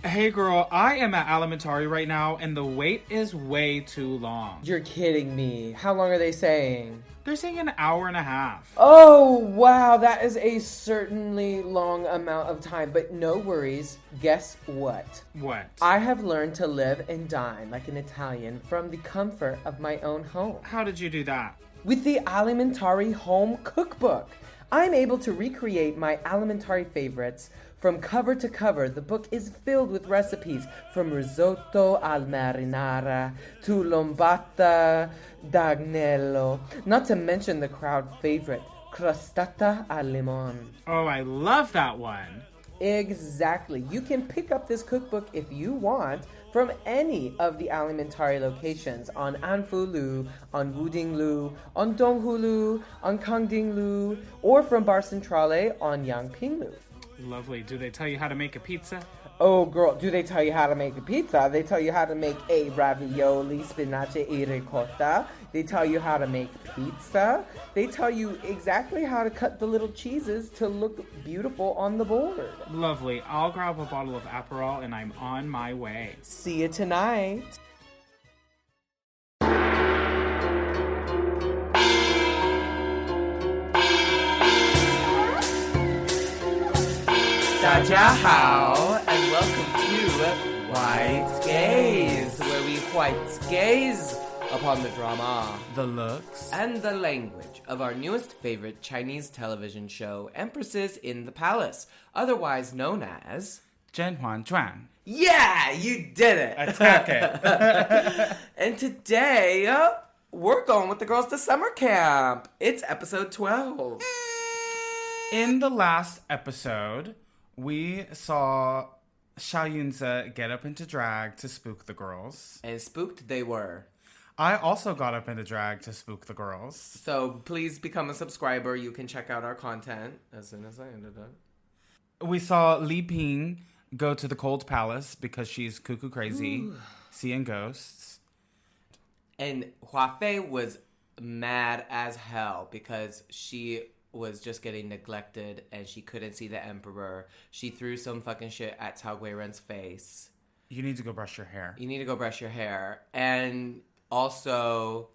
Hey girl, I am at Alimentari right now and the wait is way too long. You're kidding me. How long are they saying? They're saying an hour and a half. Oh, wow. That is a certainly long amount of time. But no worries. Guess what? What? I have learned to live and dine like an Italian from the comfort of my own home. How did you do that? With the Alimentari Home Cookbook. I'm able to recreate my Alimentari favorites from cover to cover. The book is filled with recipes from risotto al marinara to lombata d'agnello, not to mention the crowd favorite, crostata al limon. Oh, I love that one. Exactly. You can pick up this cookbook if you want from any of the Alimentari locations on Anfu-Lu, on Wuding-Lu, on Donghulu, on Kangding-Lu, or from Bar Centrale on Yangping-Lu. Lovely. Do they tell you how to make a pizza? Oh, girl, do they tell you how to make a pizza? They tell you how to make a ravioli, spinaci e ricotta. They tell you how to make pizza. They tell you exactly how to cut the little cheeses to look beautiful on the board. Lovely. I'll grab a bottle of Aperol and I'm on my way. See you tonight. 大家好, and welcome to White Gaze, where we white gaze upon the drama, The looks, and the language of our newest favorite Chinese television show, Empresses in the Palace, otherwise known as... Zhen Huan Zhuan. Yeah, you did it! Attack it. And today, we're going with the girls to summer camp. It's episode 12. In the last episode, we saw Xiao Yunzi get up into drag to spook the girls. And spooked they were. I also got up into drag to spook the girls. So please become a subscriber. You can check out our content as soon as I ended it. We saw Li Ping go to the cold palace because she's cuckoo crazy, seeing ghosts. And Hua Fei was mad as hell because she was just getting neglected and she couldn't see the emperor. She threw some fucking shit at Cao Gui Ren's face. You need to go brush your hair. You need to go brush your hair. And also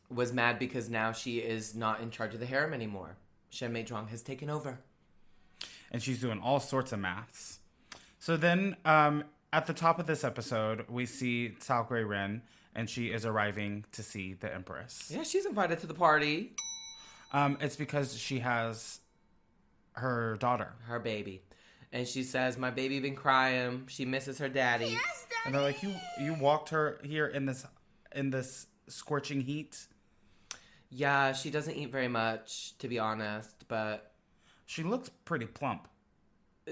was mad because now she is not in charge of the harem anymore. Shen Meizhuang has taken over. And she's doing all sorts of maths. So then, at the top of this episode, we see Cao Gui Ren, and she is arriving to see the Empress. Yeah, she's invited to the party. It's because she has her daughter. Her baby. And she says, my baby been crying. She misses her daddy. Yes, Daddy. And they're like, you walked her here in this scorching heat? Yeah, she doesn't eat very much, to be honest, but... She looks pretty plump.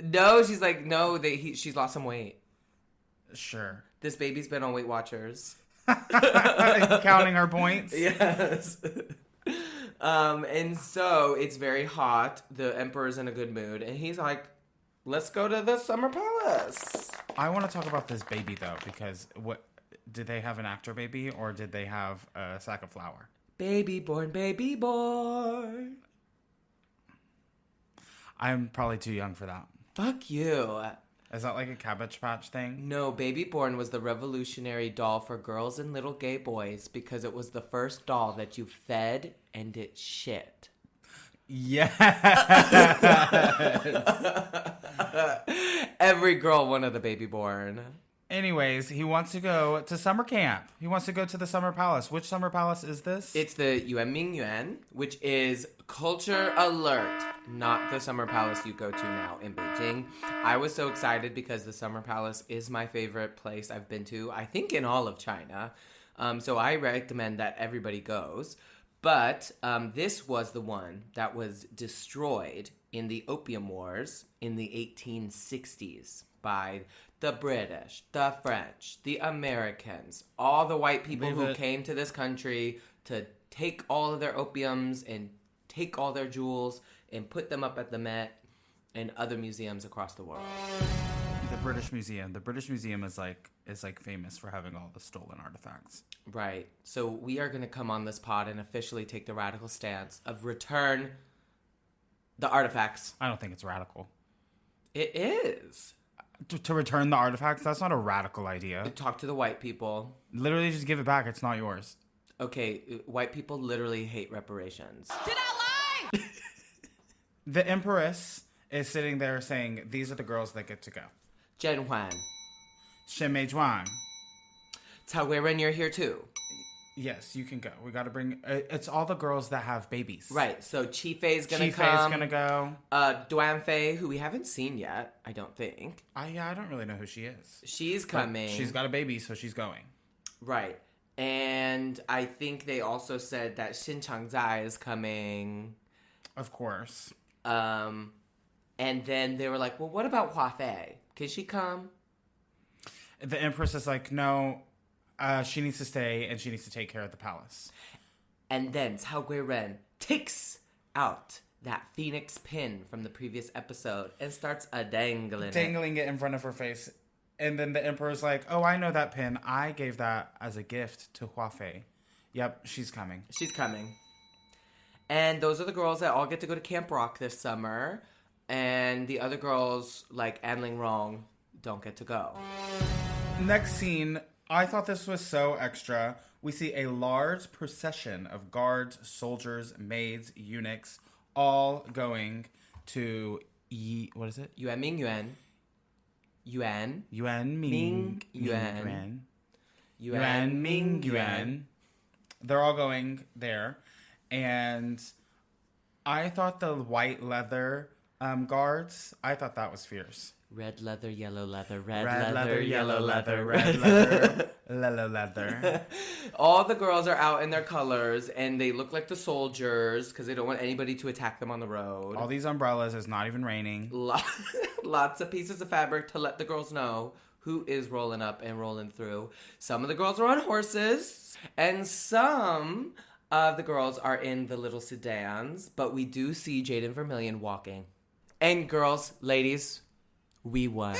No, she's like, no, she's lost some weight. Sure. This baby's been on Weight Watchers. Counting her points? Yes. And so it's very hot. The emperor's in a good mood. And he's like, let's go to the summer palace. I want to talk about this baby, though, because did they have an actor baby or did they have a sack of flour? Baby born, baby born. I'm probably too young for that. Fuck you. Is that like a Cabbage Patch thing? No, Baby Born was the revolutionary doll for girls and little gay boys because it was the first doll that you fed and it shit. Yes. Every girl wanted a Baby Born. Anyways, he wants to go to summer camp. He wants to go to the summer palace. Which summer palace is this? It's the Yuanmingyuan, which is culture alert, not the summer palace you go to now in Beijing. I was so excited because the summer palace is my favorite place I've been to, I think in all of China. So I recommend that everybody goes. But this was the one that was destroyed in the Opium Wars in the 1860s by the British, the French, the Americans, all the white people who came to this country to take all of their opiums and take all their jewels and put them up at the Met and other museums across the world. The British Museum. The British Museum is like famous for having all the stolen artifacts. Right. So we are going to come on this pod and officially take the radical stance of return the artifacts. I don't think it's radical. It is. to return the artifacts, that's not a radical idea. Talk to the white people. Literally just give it back. It's not yours. Okay, white people literally hate reparations. Did I lie? The Empress is sitting there saying, these are the girls that get to go. Zhen Huan. Shen Mei Zhuang. Cao Gui Ren, you're here too. Yes, you can go. We got to bring... It's all the girls that have babies. Right, so Chi Fei's gonna Chi come. Fei's gonna go. Duan Fei, who we haven't seen yet, I don't think. I don't really know who she is. She's coming. But she's got a baby, so she's going. Right. And I think they also said that Xin Changzai is coming. Of course. And then they were like, well, what about Hua Fei? Can she come? The Empress is like, no, she needs to stay and she needs to take care of the palace. And then Cao Gui Ren takes out that phoenix pin from the previous episode and starts dangling it in front of her face. And then the Emperor's like, oh, I know that pin. I gave that as a gift to Hua Fei. Yep, she's coming. She's coming. And those are the girls that all get to go to Camp Rock this summer. And the other girls, like An Ling Rong, don't get to go. Next scene, I thought this was so extra. We see a large procession of guards, soldiers, maids, eunuchs, all going to what is it? Yuan Ming Yuan. Yuan. Yuan Ming Yuan. Yuan Ming Yuan. They're all going there. And I thought the white leather guards, I thought that was fierce. Red leather, yellow leather, red Red leather, yellow leather, red leather, yellow leather. All the girls are out in their colors, and they look like the soldiers because they don't want anybody to attack them on the road. All these umbrellas, it's not even raining. Lots of pieces of fabric to let the girls know who is rolling up and rolling through. Some of the girls are on horses, and some of the girls are in the little sedans, but we do see Jaden Vermillion walking. And girls, ladies, we won.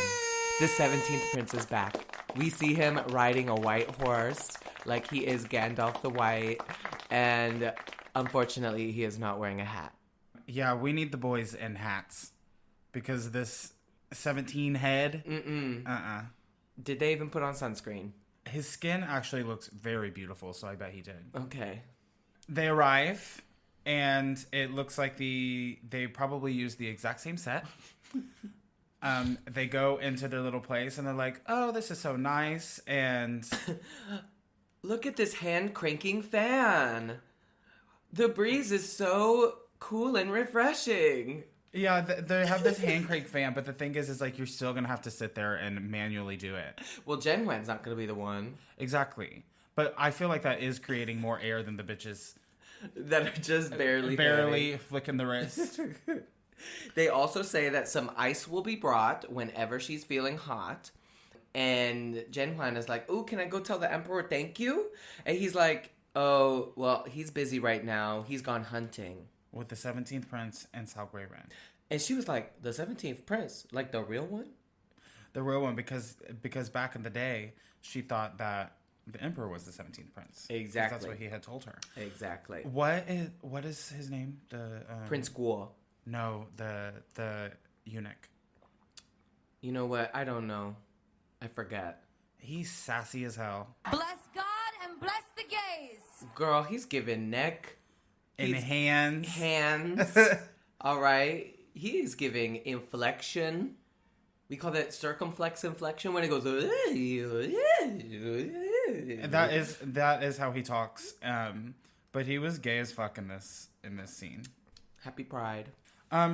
The 17th Prince is back. We see him riding a white horse like he is Gandalf the White, and unfortunately, he is not wearing a hat. Yeah, we need the boys in hats because this 17 head, Did they even put on sunscreen? His skin actually looks very beautiful, so I bet he did. Okay. They arrive, and it looks like they probably used the exact same set. They go into their little place, and they're like, oh, this is so nice, and... Look at this hand-cranking fan. The breeze is so cool and refreshing. Yeah, they have this hand crank fan, but the thing is like, you're still going to have to sit there and manually do it. Well, Zhen Huan's not going to be the one. Exactly. But I feel like that is creating more air than the bitches. That are just barely flicking the wrist. They also say that some ice will be brought whenever she's feeling hot. And Zhen Huan is like, ooh, can I go tell the Emperor thank you? And he's like, oh, well, he's busy right now. He's gone hunting. With the 17th Prince and Cao Gui Ren. And she was like, the 17th Prince? Like the real one? The real one, because back in the day, she thought that the Emperor was the 17th Prince. Exactly. That's what he had told her. Exactly. What is his name? The Prince Guo. No, the eunuch. You know what? I don't know. I forget. He's sassy as hell. Bless God and bless the gays. Girl, he's giving neck. In hands. Hands. All right. He is giving inflection. We call that circumflex inflection when it goes. That is how he talks. But he was gay as fuck in this scene. Happy Pride.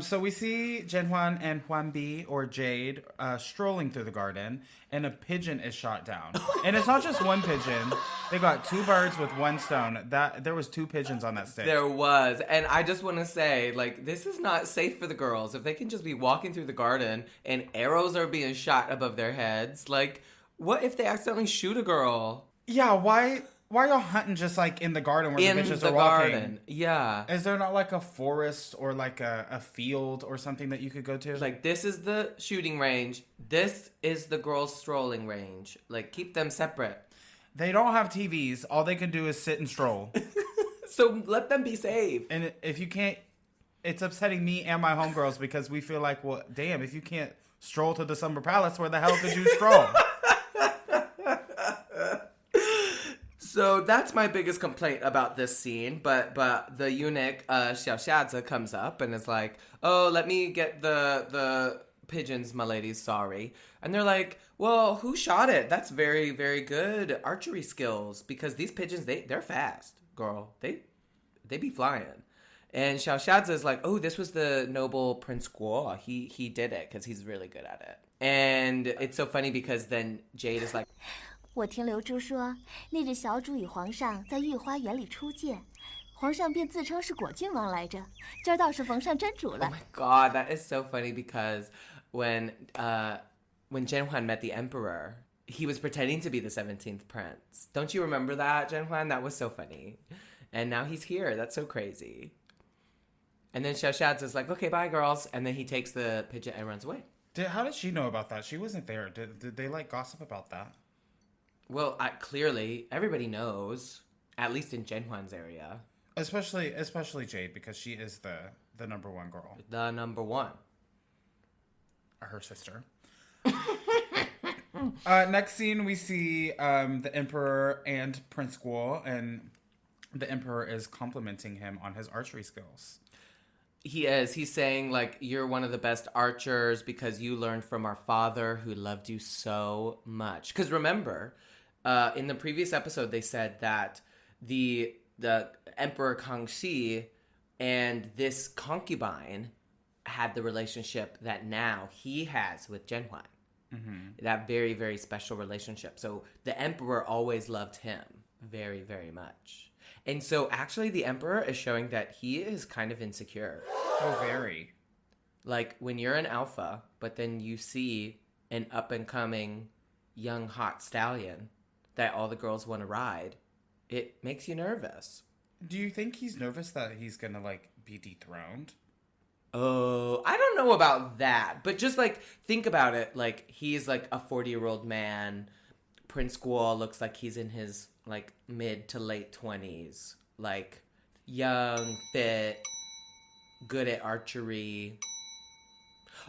So we see Zhen Huan and Huan Bi, or Jade, strolling through the garden, and a pigeon is shot down. And it's not just one pigeon. They got two birds with one stone. There was two pigeons on that stick. There was. And I just want to say, like, this is not safe for the girls. If they can just be walking through the garden and arrows are being shot above their heads, like, what if they accidentally shoot a girl? Yeah, why are y'all hunting just like in the garden where the bitches are walking? Garden. Yeah. Is there not like a forest or like a field or something that you could go to? Like, this is the shooting range. This is the girls' strolling range. Like, keep them separate. They don't have TVs. All they can do is sit and stroll. So let them be safe. And if you can't, it's upsetting me and my homegirls because we feel like, well, damn, if you can't stroll to the Summer Palace. Where the hell could you stroll? So that's my biggest complaint about this scene. But the eunuch, Xiao Xiazi, comes up and is like, oh, let me get the pigeons, my ladies, sorry. And they're like, well, who shot it? That's very, very good archery skills. Because these pigeons, they're fast, girl. They be flying. And Xiao Xiazi is like, oh, this was the noble Prince Guo. He did it because he's really good at it. And it's so funny because then Jade is like, 我听流珠说，那日小主与皇上在御花园里初见，皇上便自称是果郡王来着，今儿倒是逢上真主了。 oh my god, that is so funny because when Zhen Huan met the emperor, he was pretending to be the 17th prince. Don't you remember that, Zhen Huan? That was so funny. And now he's here. That's so crazy. And then Xiao Xiazi is like, okay, bye, girls. And then he takes the pigeon and runs away. How did she know about that? She wasn't there. Did they like gossip about that? Well, clearly, everybody knows, at least in Zhen Huan's area. Especially Jade, because she is the number one girl. The number one. Her sister. Next scene, we see the Emperor and Prince Guo, and the Emperor is complimenting him on his archery skills. He is. He's saying, like, you're one of the best archers because you learned from our father who loved you so much. Because remember, in the previous episode, they said that the Emperor Kangxi and this concubine had the relationship that now he has with Zhen Huan. Mm-hmm. That very, very special relationship. So the Emperor always loved him very, very much. And so actually the Emperor is showing that he is kind of insecure. Oh, very. Like when you're an alpha, but then you see an up-and-coming young hot stallion that all the girls want to ride, it makes you nervous. Do you think he's nervous that he's gonna, like, be dethroned? Oh, I don't know about that. But just, like, think about it. Like, he's, like, a 40-year-old man. Prince Guo looks like he's in his, like, mid to late 20s. Like, young, fit, good at archery.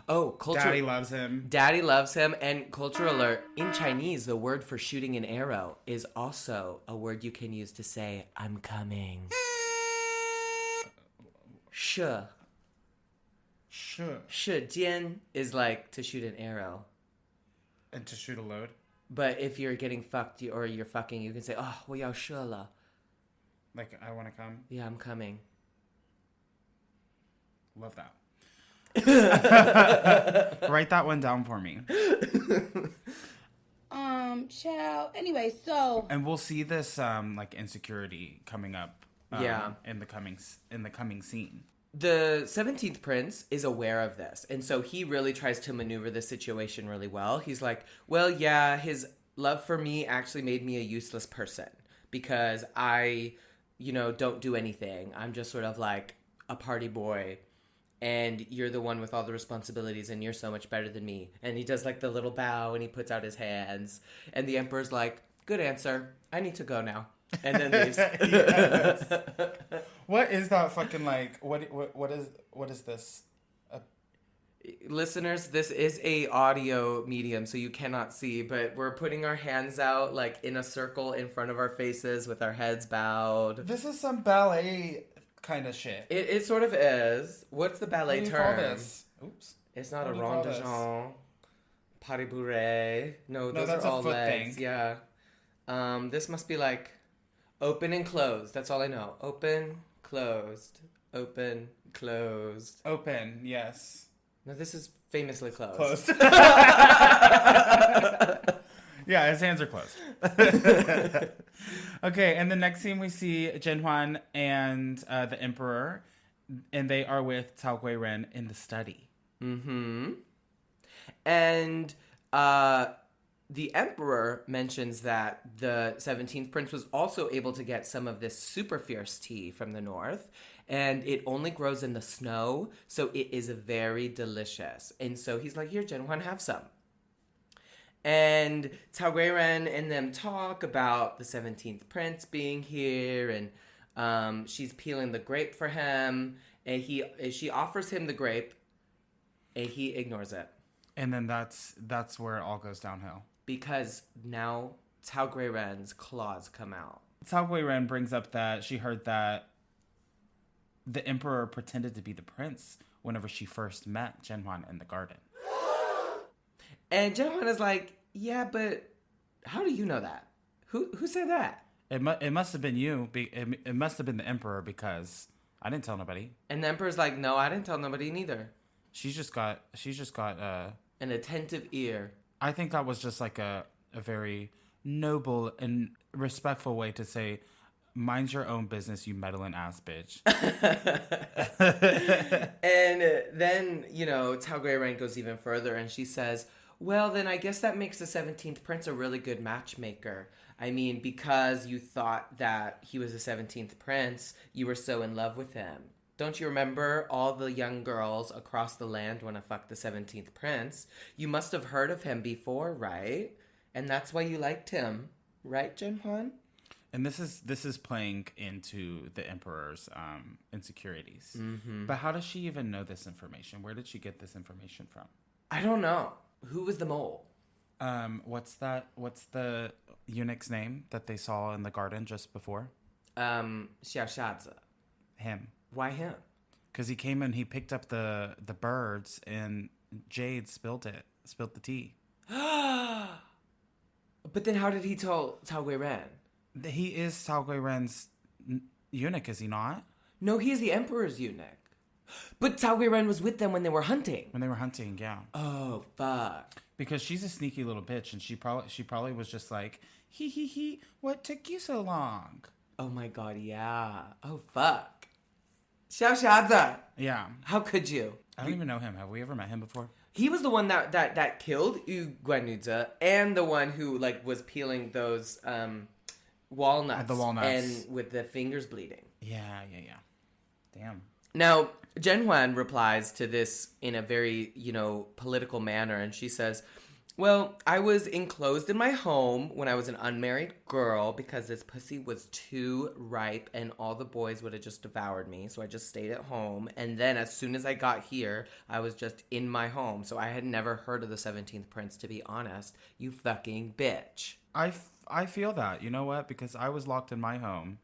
Oh, culture. Daddy loves him. Daddy loves him. And culture alert, in Chinese, the word for shooting an arrow is also a word you can use to say, I'm coming. Shi. Sure. 射箭 is like to shoot an arrow. And to shoot a load? But if you're getting fucked or you're fucking, you can say, oh, 我要射了. Like, I want to come? Yeah, I'm coming. Love that. Write that one down for me. Child. Anyway, so. And we'll see this, like, insecurity coming up. In the coming scene. The 17th prince is aware of this, and so he really tries to maneuver the situation really well. He's like, well, yeah, his love for me actually made me a useless person because I, don't do anything. I'm just sort of like a party boy, and you're the one with all the responsibilities, and you're so much better than me. And he does like the little bow, and he puts out his hands, and the emperor's like, good answer. I need to go now. And then leaves. What is that fucking like? What is this? Listeners, this is a audio medium, so you cannot see, but we're putting our hands out like in a circle in front of our faces with our heads bowed. This is some ballet kind of shit. It sort of is. What's the ballet term? What do you call this? Oops. It's not What a do you call rond de this? jambe, pas de bourrée. No, those that's are a all foot legs. thing. Yeah. This must be like open and closed. That's all I know. Open, closed. Open, closed. Open, yes. No, this is famously closed. Closed. Yeah, his hands are closed. Okay, and the next scene we see Zhen Huan and the Emperor, and they are with Cao Gui Ren in the study. Mm-hmm. And the Emperor mentions that the 17th Prince was also able to get some of this super fierce tea from the north, and it only grows in the snow, so it is very delicious. And so he's like, here, Zhen Huan, have some. And Cao Gui Ren and them talk about the 17th Prince being here, and she's peeling the grape for him, and she offers him the grape, and he ignores it. And then that's where it all goes downhill. Because now Cao Gui Ren's claws come out. Cao Gui Ren brings up that she heard that the emperor pretended to be the prince whenever she first met Zhen Huan in the garden. And Zhen Huan is like, yeah, but how do you know that? Who said that? It must have been you. It must have been the emperor because I didn't tell nobody. And the emperor's like, no, I didn't tell nobody neither. She's just got an attentive ear. I think that was just like a very noble and respectful way to say, mind your own business, you meddling ass bitch. And then, Cao Gui Ren goes even further and she says, well, then I guess that makes the 17th prince a really good matchmaker. I mean, because you thought that he was the 17th prince, you were so in love with him. Don't you remember all the young girls across the land want to fuck the 17th prince? You must have heard of him before, right? And that's why you liked him, right, Zhen Huan? And this is playing into the emperor's insecurities. Mm-hmm. But how does she even know this information? Where did she get this information from? I don't know. Who was the mole? What's the eunuch's name that they saw in the garden just before? Xiaoxiazi. Him. Why him? Because he came and he picked up the birds and Jade spilled the tea. But then how did he tell Cao Gui Ren? He is Cao Gui Ren's eunuch, is he not? No, he is the emperor's eunuch. But Cao Gui Ren was with them when they were hunting. When they were hunting, yeah. Oh, fuck. Because she's a sneaky little bitch, and she probably was just like, he, what took you so long? Oh my god, yeah. Oh, fuck. Xiaoxiazi. Yeah. How could you? I don't even know him. Have we ever met him before? He was the one that killed Yu Guanyuzi and the one who was peeling those walnuts. The walnuts. And with the fingers bleeding. Yeah. Damn. Now, Zhen Huan replies to this in a very, political manner, and she says, well, I was enclosed in my home when I was an unmarried girl because this pussy was too ripe and all the boys would have just devoured me, so I just stayed at home. And then as soon as I got here, I was just in my home, so I had never heard of the 17th prince, to be honest. You fucking bitch. I feel that. You know what? Because I was locked in my home.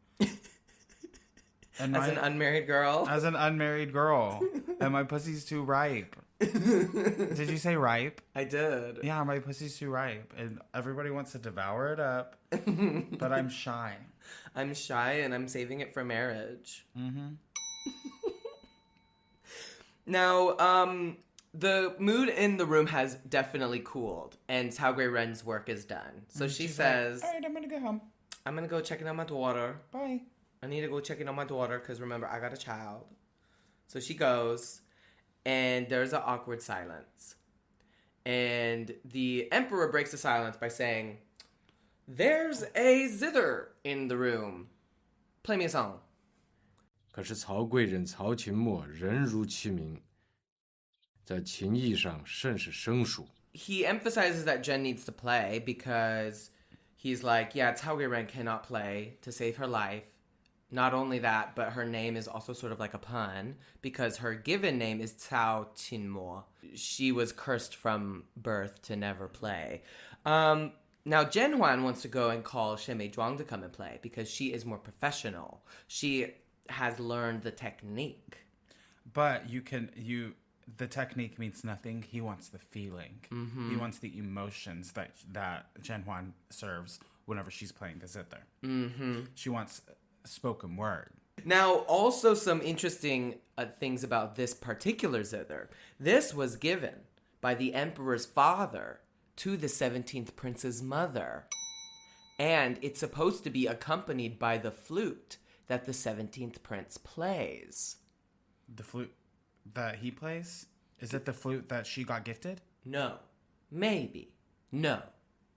And As an unmarried girl? As an unmarried girl. And my pussy's too ripe. Did you say ripe? I did. Yeah, my pussy's too ripe. And everybody wants to devour it up. But I'm shy. I'm shy and I'm saving it for marriage. Mm-hmm. Now, the mood in the room has definitely cooled. And Cao Gui Ren's work is done. So she says, like, all right, I'm going to go home. I'm going to go check in on my daughter. Bye. I need to go check in on my daughter because remember, I got a child. So she goes, and there's an awkward silence. And the emperor breaks the silence by saying, there's a zither in the room. Play me a song. 可是曹贵人曹琴墨人如其名，在琴艺上甚是生疏。 He emphasizes that Zhen needs to play because he's like, yeah, Cao Gui Ren cannot play to save her life. Not only that, but her name is also sort of like a pun because her given name is Cao Qinmo. She was cursed from birth to never play. Now, Zhen Huan wants to go and call Shen Mei Zhuang to come and play because she is more professional. She has learned the technique. But the technique means nothing. He wants the feeling. Mm-hmm. He wants the emotions that Zhen Huan serves whenever she's playing the zither. Mm-hmm. She wants spoken word. Now, also some interesting things about this particular zither. This was given by the emperor's father to the 17th prince's mother. And it's supposed to be accompanied by the flute that the 17th prince plays. The flute that he plays? Is it the flute that she got gifted? No. Maybe. No.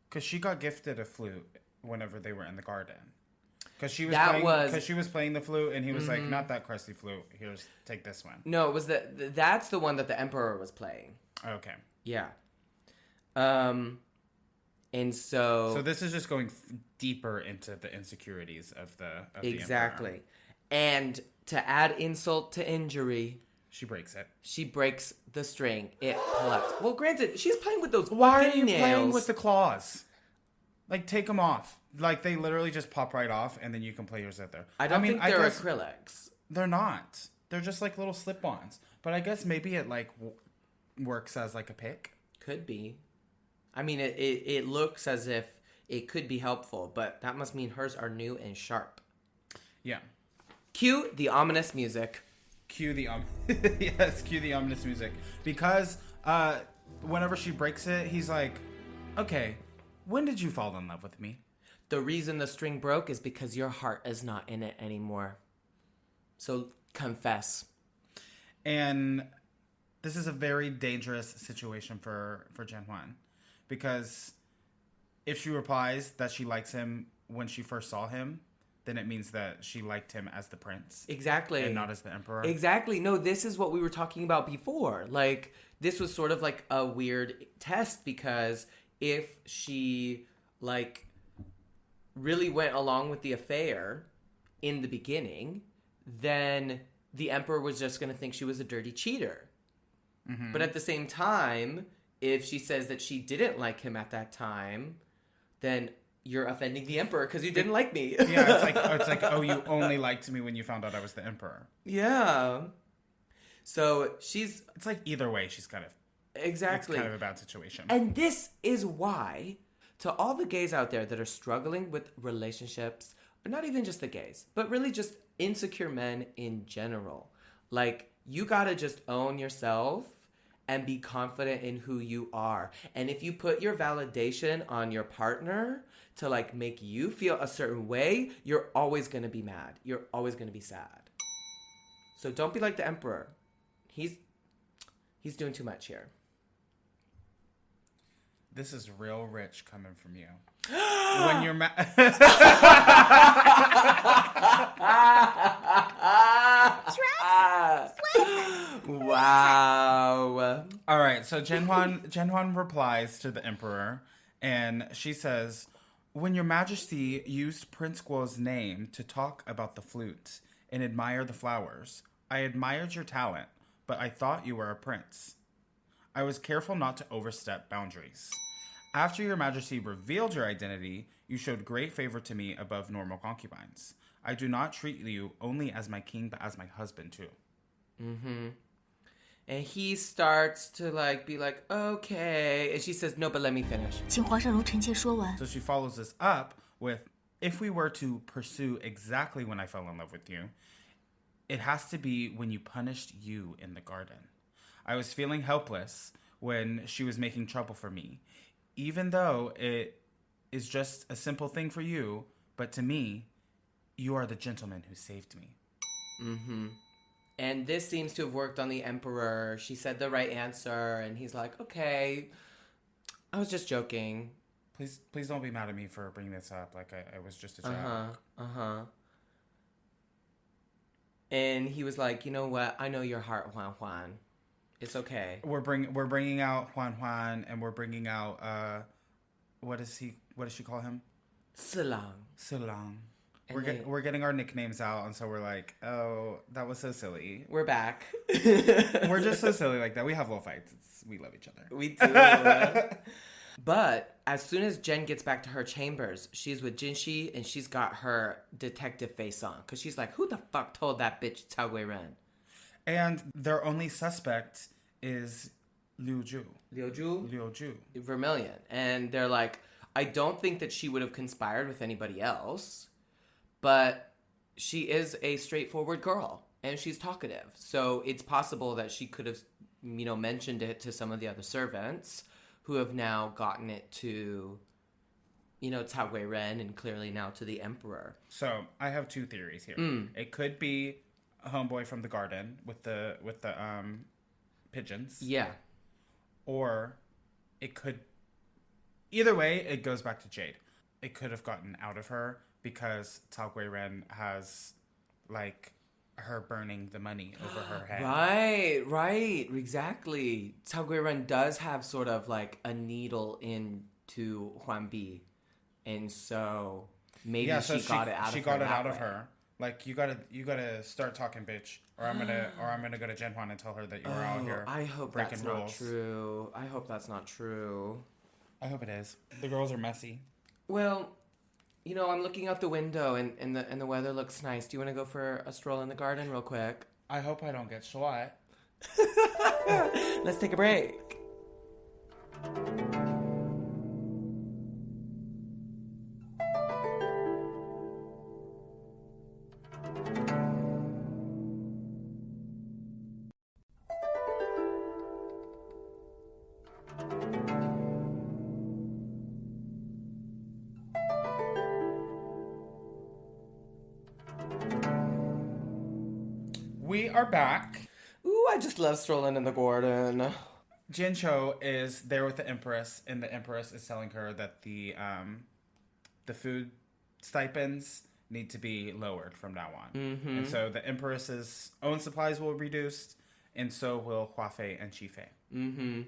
Because she got gifted a flute whenever they were in the garden. Because she was playing the flute, and he was like, "Not that crusty flute. Here's, take this one." No, it was that's the one that the emperor was playing. Okay. Yeah. And so this is just going deeper into the insecurities of the exactly. emperor. And to add insult to injury, She breaks it. She breaks the string. It plucks. Well, granted, she's playing with those Why are fucking you nails. playing with the claws? Like, take them off. Like, they literally just pop right off, and then you can play yours out there. I don't think they're guess acrylics. They're not. They're just like little slip-ons. But I guess maybe it like works as like a pick. Could be. I mean, it looks as if it could be helpful, but that must mean hers are new and sharp. Yeah. Cue the ominous music. Cue the cue the ominous music. Because whenever she breaks it, he's like, okay, when did you fall in love with me? The reason the string broke is because your heart is not in it anymore. So confess. And this is a very dangerous situation for Zhen Huan. Because if she replies that she likes him when she first saw him, then it means that she liked him as the prince. Exactly. And not as the emperor. Exactly. No, this is what we were talking about before. Like, this was sort of like a weird test because if she, like, really went along with the affair in the beginning, then the emperor was just going to think she was a dirty cheater. Mm-hmm. But at the same time, if she says that she didn't like him at that time, then you're offending the emperor because you didn't like me. Yeah, it's like, oh, you only liked me when you found out I was the emperor. Yeah. So it's like either way, she's kind of exactly. It's kind of a bad situation. And this is why, to all the gays out there that are struggling with relationships, or not even just the gays, but really just insecure men in general, like, you gotta just own yourself and be confident in who you are. And if you put your validation on your partner to, like, make you feel a certain way, you're always gonna be mad. You're always gonna be sad. So don't be like the emperor. He's doing too much here. This is real rich coming from you. When you're Wow. All right, so Zhen Huan replies to the emperor, and she says, when your majesty used Prince Guo's name to talk about the flute and admire the flowers, I admired your talent, but I thought you were a prince. I was careful not to overstep boundaries. After your majesty revealed your identity, you showed great favor to me above normal concubines. I do not treat you only as my king, but as my husband too. Mm-hmm. And he starts to, like, be like, okay. And she says, no, but let me finish. 请皇上容臣妾说完。 So she follows this up with, if we were to pursue exactly when I fell in love with you, it has to be when you punished you in the garden. I was feeling helpless when she was making trouble for me, even though it is just a simple thing for you, but to me, you are the gentleman who saved me. Mm-hmm. And this seems to have worked on the emperor. She said the right answer, and he's like, okay, I was just joking. Please don't be mad at me for bringing this up. Like, I was just a joke. Uh-huh. And he was like, you know what? I know your heart, Huan. It's okay. We're bringing out Huan, and we're bringing out what does she call him? Silang. We're getting our nicknames out, and so we're like, oh, that was so silly. We're back. We're just so silly like that. We have little fights. We love each other. We do. But as soon as Jen gets back to her chambers, she's with Jinxi, and she's got her detective face on. Because she's like, who the fuck told that bitch Cao Gui Ren? And their only suspect is Liu Ju. Vermilion. And they're like, I don't think that she would have conspired with anybody else. But she is a straightforward girl, and she's talkative. So it's possible that she could have, mentioned it to some of the other servants who have now gotten it to, Cao Gui Ren, and clearly now to the emperor. So I have two theories here. It could be a homeboy from the garden with the pigeons. Yeah. Or it could, either way, it goes back to Jade. It could have gotten out of her because Cao Gui Ren has, like, her burning the money over her head. Right, exactly. Cao Gui Ren does have sort of, like, a needle into Huan Bi. And so maybe she got it out of her. She got it out of her Like you gotta start talking, bitch, or I'm gonna go to Zhen and tell her that you were out here. I hope breaking that's rules. not true. I hope that's not true. I hope it is. The girls are messy. Well, you know, I'm looking out the window and the weather looks nice. Do you want to go for a stroll in the garden real quick? I hope I don't get shot. Let's take a break. We are back. Ooh, I just love strolling in the garden. Jincho is there with the Empress, and the Empress is telling her that the food stipends need to be lowered from now on. Mm-hmm. And so the Empress's own supplies will be reduced, and so will Hua Fei and Qi Fei. Mm-hmm.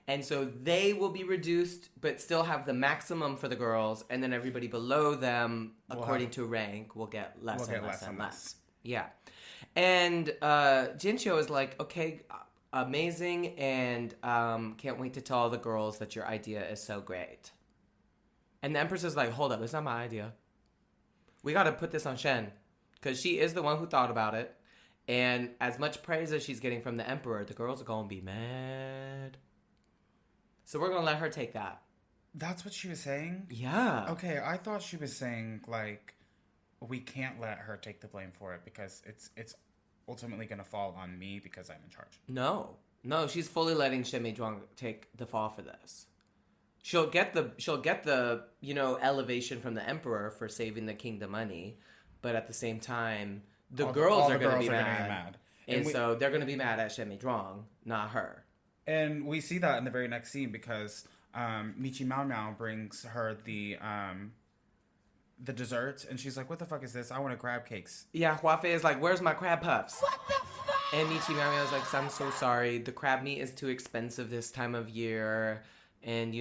And so they will be reduced, but still have the maximum for the girls, and then everybody below them, according to rank, will get less and less. Yeah. And Jincho is like, okay, amazing, and can't wait to tell all the girls that your idea is so great. And the Empress is like, hold up, it's not my idea. We got to put this on Shen, because she is the one who thought about it. And as much praise as she's getting from the Emperor, the girls are going to be mad. So we're going to let her take that. That's what she was saying? Yeah. Okay, I thought she was saying, like, we can't let her take the blame for it because it's ultimately going to fall on me because I'm in charge. No, she's fully letting Shen Meizhuang take the fall for this. She'll get the elevation from the Emperor for saving the kingdom money, but at the same time, the girls are going to be mad. And so they're going to be mad at Shen Meizhuang, not her. And we see that in the very next scene because Michi Mao Mao brings her the desserts, and she's like, what the fuck is this? I want crab cakes. Yeah, Hua Fei is like, where's my crab puffs? What the fuck? And Michi Mao Mao is like, I'm so sorry. The crab meat is too expensive this time of year. And,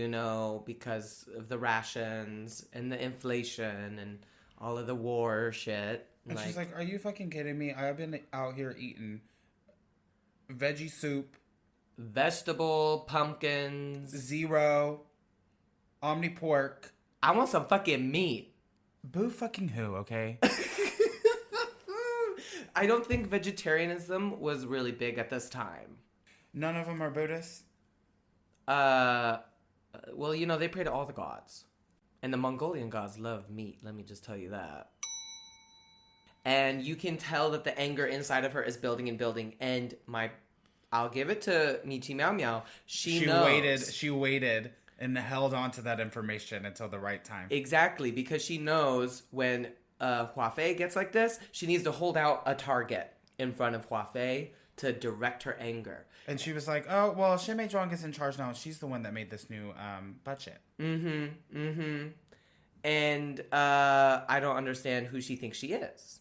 because of the rations and the inflation and all of the war shit. And she's like, are you fucking kidding me? I've been out here eating veggie soup. Vegetable, pumpkins. Zero. Omni pork. I want some fucking meat. Boo fucking who, okay? I don't think vegetarianism was really big at this time. None of them are Buddhists? Well, they pray to all the gods. And the Mongolian gods love meat, let me just tell you that. And you can tell that the anger inside of her is building and building. And I'll give it to Michi Miao Miao. She knows. She waited and held on to that information until the right time. Exactly, because she knows when Hua Fei gets like this, she needs to hold out a target in front of Hua Fei to direct her anger. And she was like, oh, well, Shen Meizhuang is in charge now. She's the one that made this new budget. And I don't understand who she thinks she is.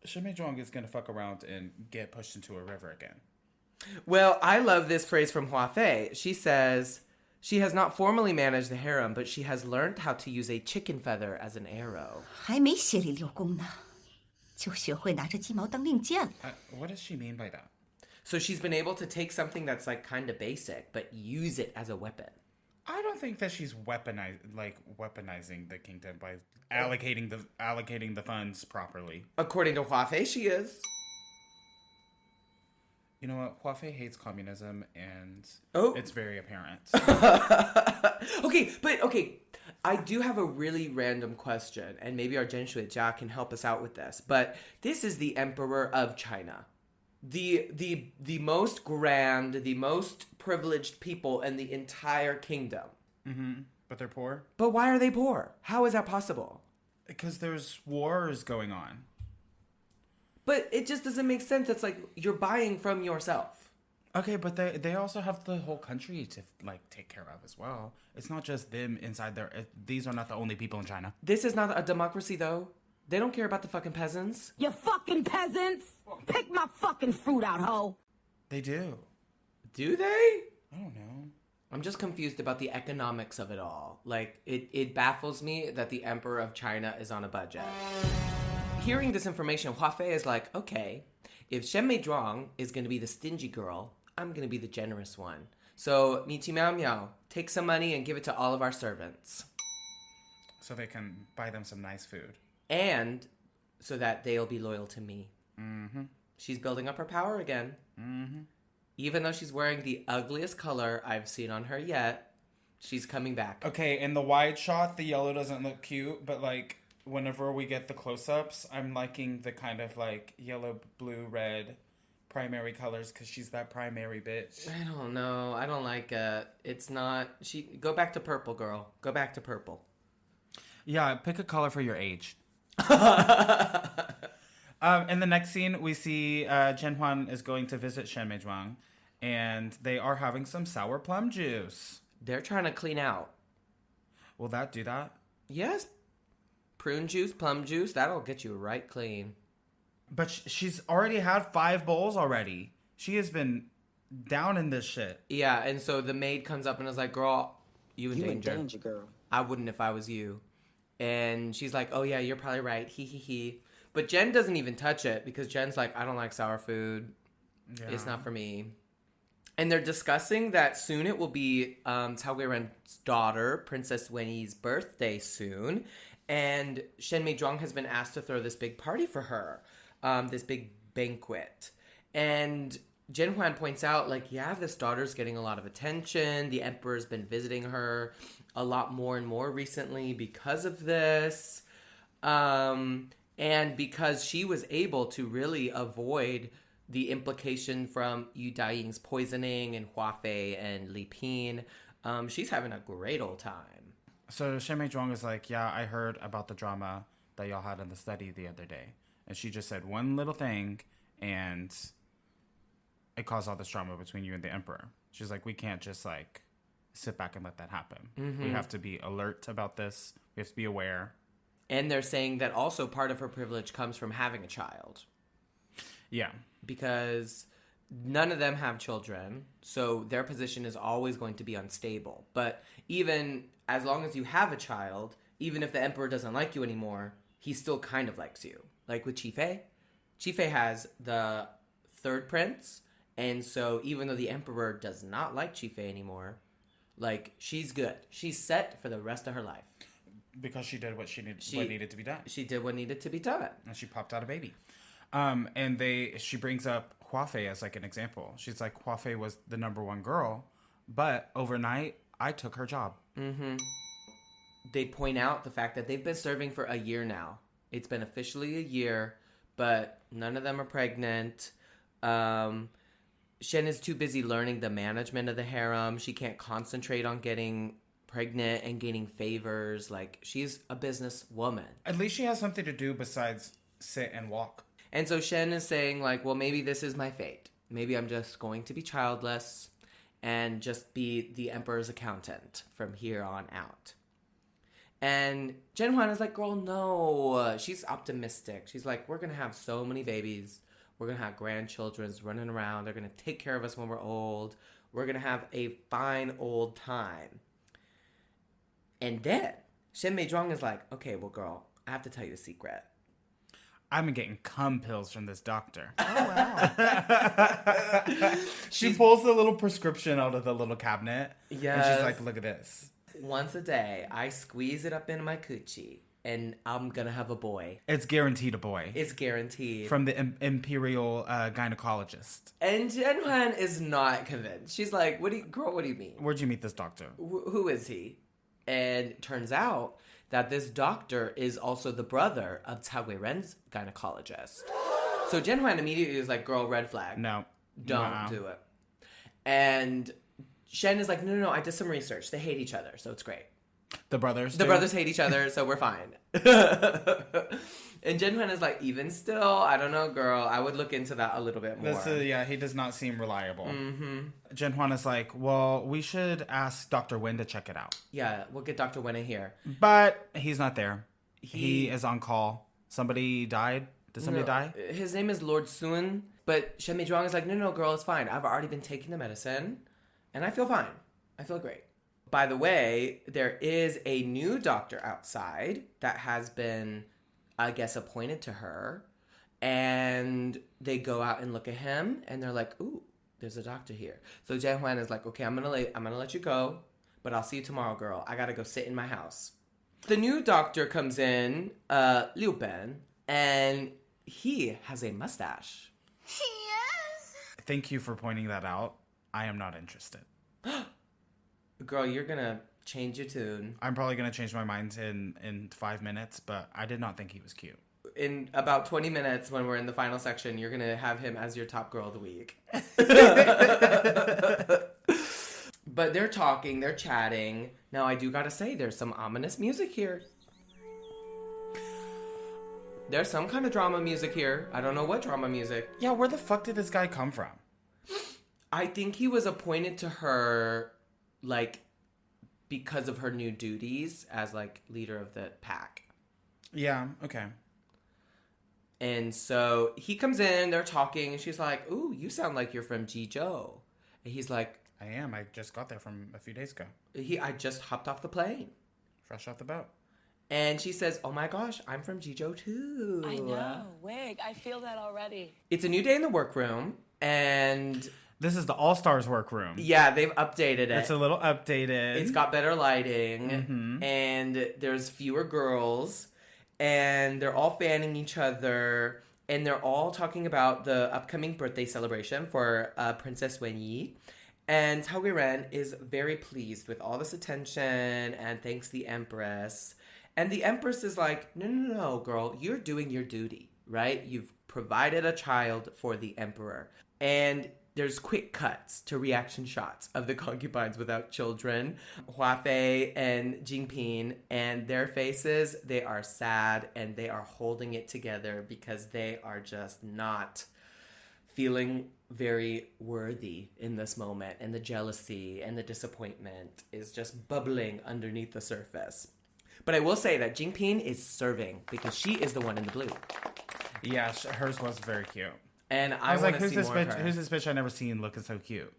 Shen Meizhuang is going to fuck around and get pushed into a river again. Well, I love this phrase from Hua Fei. She says, she has not formally managed the harem, but she has learned how to use a chicken feather as an arrow. 还没协理六宫呢，就学会拿着鸡毛当令箭了。 What does she mean by that? So she's been able to take something that's like kind of basic, but use it as a weapon. I don't think that she's weaponizing the kingdom by allocating the funds properly. According to Hua Fei, she is. You know what? Hua Fei hates communism, and it's very apparent. Okay. I do have a really random question, and maybe our Zhen Shuijia can help us out with this. But this is the Emperor of China. The most grand, the most privileged people in the entire kingdom. Mm-hmm. But they're poor? But why are they poor? How is that possible? Because there's wars going on. But it just doesn't make sense. It's like you're buying from yourself. Okay, but they also have the whole country to take care of as well. It's not just them inside there. These are not the only people in China. This is not a democracy, though. They don't care about the fucking peasants. You fucking peasants! Pick my fucking fruit out, ho! They do. Do they? I don't know. I'm just confused about the economics of it all. Like, it baffles me that the Emperor of China is on a budget. hearing this information, Hua Fei is like, okay, if Shen Meizhuang is going to be the stingy girl, I'm going to be the generous one. So, Miqi Miao Miao, take some money and give it to all of our servants. So they can buy them some nice food. And so that they'll be loyal to me. Mm-hmm. She's building up her power again. Mm-hmm. Even though she's wearing the ugliest color I've seen on her yet, she's coming back. Okay, in the wide shot, the yellow doesn't look cute, but like whenever we get the close-ups, I'm liking the kind of like yellow, blue, red primary colors because she's that primary bitch. I don't know. I don't like it. It's not... Go back to purple, girl. Go back to purple. Yeah, pick a color for your age. In the next scene, we see Zhen Huan is going to visit Shen Meizhuang, and they are having some sour plum juice. They're trying to clean out. Will that do that? Yes. Prune juice, plum juice, that'll get you right clean. But she's already had 5 bowls already. She has been down in this shit. Yeah, and so the maid comes up and is like, girl, you in danger. You in danger, girl. I wouldn't if I was you. And she's like, oh yeah, you're probably right. He he he. But Zhen doesn't even touch it because Jen's like, I don't like sour food. Yeah. It's not for me. And they're discussing that soon it will be Cao Gui Ren's daughter, Princess Wenyi's birthday soon. And Shen Meizhuang has been asked to throw this big party for her. This big banquet. And Zhen Huan points out, like, yeah, this daughter's getting a lot of attention. The emperor's been visiting her a lot more and more recently because of this. And because she was able to really avoid the implication from Yu Daiying's poisoning and Hua Fei and Li Pin, she's having a great old time. So Shen Meizhuang is like, yeah, I heard about the drama that y'all had in the study the other day. And she just said one little thing, and it caused all this drama between you and the emperor. She's like, we can't just, like, sit back and let that happen. Mm-hmm. We have to be alert about this. We have to be aware. And they're saying that also part of her privilege comes from having a child. Yeah. Because none of them have children, so their position is always going to be unstable. But even as long as you have a child, even if the emperor doesn't like you anymore, he still kind of likes you. Like with Qi Fei. Qi Fei has the 3rd prince, and so even though the emperor does not like Qi Fei anymore, like, she's good. She's set for the rest of her life. Because she did what what needed to be done. She did what needed to be done. And she popped out a baby. And she brings up Hua Fei as, like, an example. She's like, Hua Fei was the #1 girl, but overnight, I took her job. Mm-hmm. They point out the fact that they've been serving for a year now. It's been officially a year, but none of them are pregnant. Shen is too busy learning the management of the harem. She can't concentrate on getting pregnant and gaining favors. Like, she's a businesswoman. At least she has something to do besides sit and walk. And so Shen is saying, like, well, maybe this is my fate. Maybe I'm just going to be childless and just be the emperor's accountant from here on out. And Zhen Huan is like, girl, no. She's optimistic. She's like, we're going to have so many babies. We're going to have grandchildren running around. They're going to take care of us when we're old. We're going to have a fine old time. And then Shen Meizhuang is like, okay, well, girl, I have to tell you a secret. I've been getting cum pills from this doctor. Oh, wow. She pulls the little prescription out of the little cabinet. Yes. And she's like, look at this. Once a day, I squeeze it up in my coochie, and I'm gonna have a boy. It's guaranteed a boy. It's guaranteed. From the imperial gynecologist. And Zhen Huan is not convinced. She's like, what do you mean? Where'd you meet this doctor? Who is he? And it turns out that this doctor is also the brother of Cao Gui Ren's gynecologist. So Zhen Huan immediately is like, girl, red flag. No. Don't do it. And Shen is like, no, I did some research. They hate each other, so it's great. The brothers? The brothers hate each other, so we're fine. And Zhen Huan is like, even still, I don't know, girl. I would look into that a little bit more. Yeah, he does not seem reliable. Mm-hmm. Zhen Huan is like, well, we should ask Dr. Wen to check it out. Yeah, we'll get Dr. Wen in here. But he's not there. He is on call. Somebody died? Did somebody die? His name is Lord Sun, but Shen Meizhuang is like, no, girl, it's fine. I've already been taking the medicine, and I feel fine. I feel great. By the way, there is a new doctor outside that has been I guess, appointed to her. And they go out and look at him, and they're like, ooh, there's a doctor here. So Zhen Huan is like, okay, I'm gonna let you go, but I'll see you tomorrow, girl. I gotta go sit in my house. The new doctor comes in, Liu Ben, and he has a mustache. Yes. Thank you for pointing that out. I am not interested. Girl, you're gonna change your tune. I'm probably going to change my mind in 5 minutes, but I did not think he was cute. In about 20 minutes, when we're in the final section, you're gonna have him as your top girl of the week. But they're talking, they're chatting. Now, I do gotta say, there's some ominous music here. There's some kind of drama music here. I don't know what drama music. Yeah, where the fuck did this guy come from? I think he was appointed to her, like, because of her new duties as, like, leader of the pack. Yeah, okay. And so he comes in, they're talking, and she's like, ooh, you sound like you're from Jizhou. And he's like, I am. I just got there from a few days ago. I just hopped off the plane. Fresh off the boat. And she says, oh my gosh, I'm from Jizhou too. I know. Wig, I feel that already. It's a new day in the workroom, and This is the All-Stars workroom. yeah, they've updated it. It's a little updated. It's got better lighting, and there's fewer girls, and they're all fanning each other, and they're all talking about the upcoming birthday celebration for Princess Wenyi. And Cao Gui Ren is very pleased with all this attention and thanks the Empress. And the Empress is like, no, girl, you're doing your duty, right? You've provided a child for the Emperor. And there's quick cuts to reaction shots of the concubines without children, Hua Fei and Jingping, and their faces, they are sad and they are holding it together because they are just not feeling very worthy in this moment, and the jealousy and the disappointment is just bubbling underneath the surface. But I will say that Jingping is serving because she is the one in the blue. Yeah, hers was very cute. And I was like, who's this more of bitch? her. Who's this bitch I never seen looking so cute?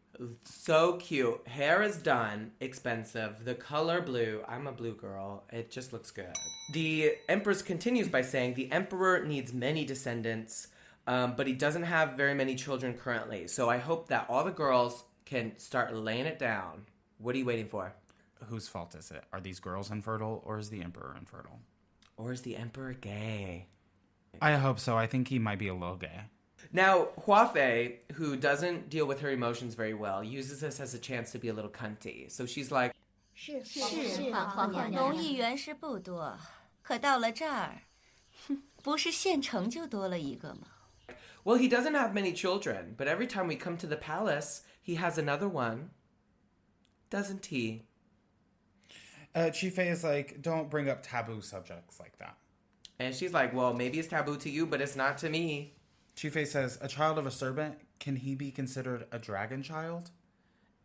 So cute. Hair is done. Expensive. The color blue. I'm a blue girl. It just looks good. The Empress continues by saying the Emperor needs many descendants, but he doesn't have very many children currently. So I hope that all the girls can start laying it down. What are you waiting for? Whose fault is it? Are these girls infertile, or is the Emperor infertile? Or is the Emperor gay? I hope so. I think he might be a little gay. Now, Hua Fei, who doesn't deal with her emotions very well, uses this as a chance to be a little cunty. So she's like, 是皇后娘娘，农艺原是不多，可到了这儿，不是县城就多了一个吗？ well, he doesn't have many children, but every time we come to the palace, he has another one. Doesn't he? Chi Fei is like, don't bring up taboo subjects like that. And she's like, well, maybe it's taboo to you, but it's not to me. Chi Fei says, a child of a servant, can he be considered a dragon child?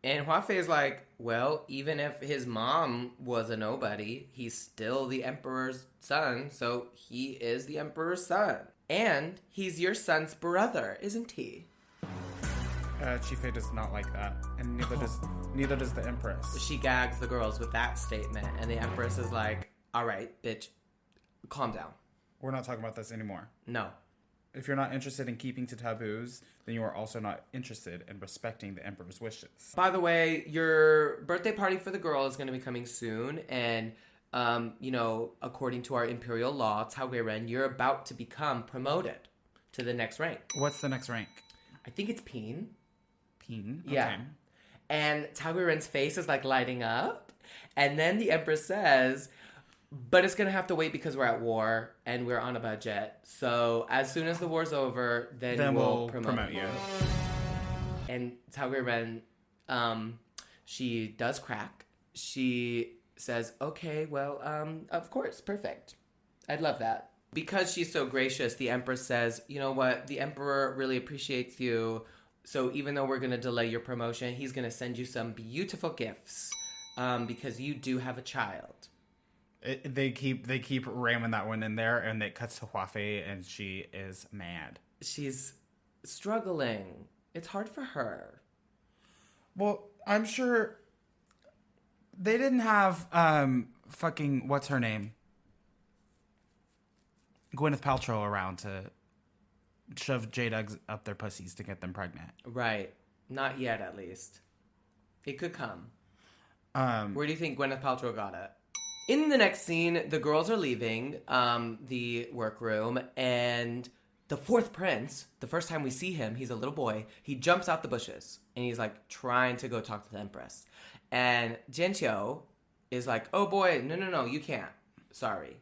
And Hua Fei is like, well, even if his mom was a nobody, he's still the Emperor's son, so he is the Emperor's son. And he's your son's brother, isn't he? Chi Fei does not like that, and neither does the Empress. She gags the girls with that statement, and the Empress is like, all right, bitch, calm down. We're not talking about this anymore. No. If you're not interested in keeping to taboos, then you are also not interested in respecting the Emperor's wishes. By the way, your birthday party for the girl is going to be coming soon, and, according to our imperial law, Cao Gui Ren, you're about to become promoted to the next rank. What's the next rank? I think it's Peen. Peen? Yeah. Okay. And Cao Gui Ren's face is, like, lighting up, and then the Empress says, but it's going to have to wait because we're at war and we're on a budget. So as soon as the war's over, then we'll promote you. And Cao Gui Ren, she does crack. She says, okay, well, of course, perfect. I'd love that. Because she's so gracious, the Empress says, you know what? The Emperor really appreciates you. So even though we're going to delay your promotion, he's going to send you some beautiful gifts because you do have a child. They keep ramming that one in there, and it cuts to Hua Fei, and she is mad. She's struggling. It's hard for her. Well, I'm sure they didn't have fucking what's her name? Gwyneth Paltrow around to shove jade eggs up their pussies to get them pregnant. Right. Not yet, at least. It could come. Where do you think Gwyneth Paltrow got it? In the next scene, the girls are leaving the workroom, and the fourth prince, the first time we see him, he's a little boy, he jumps out the bushes, and he's like trying to go talk to the empress. And Jianqiu is like, oh boy, no, you can't. Sorry.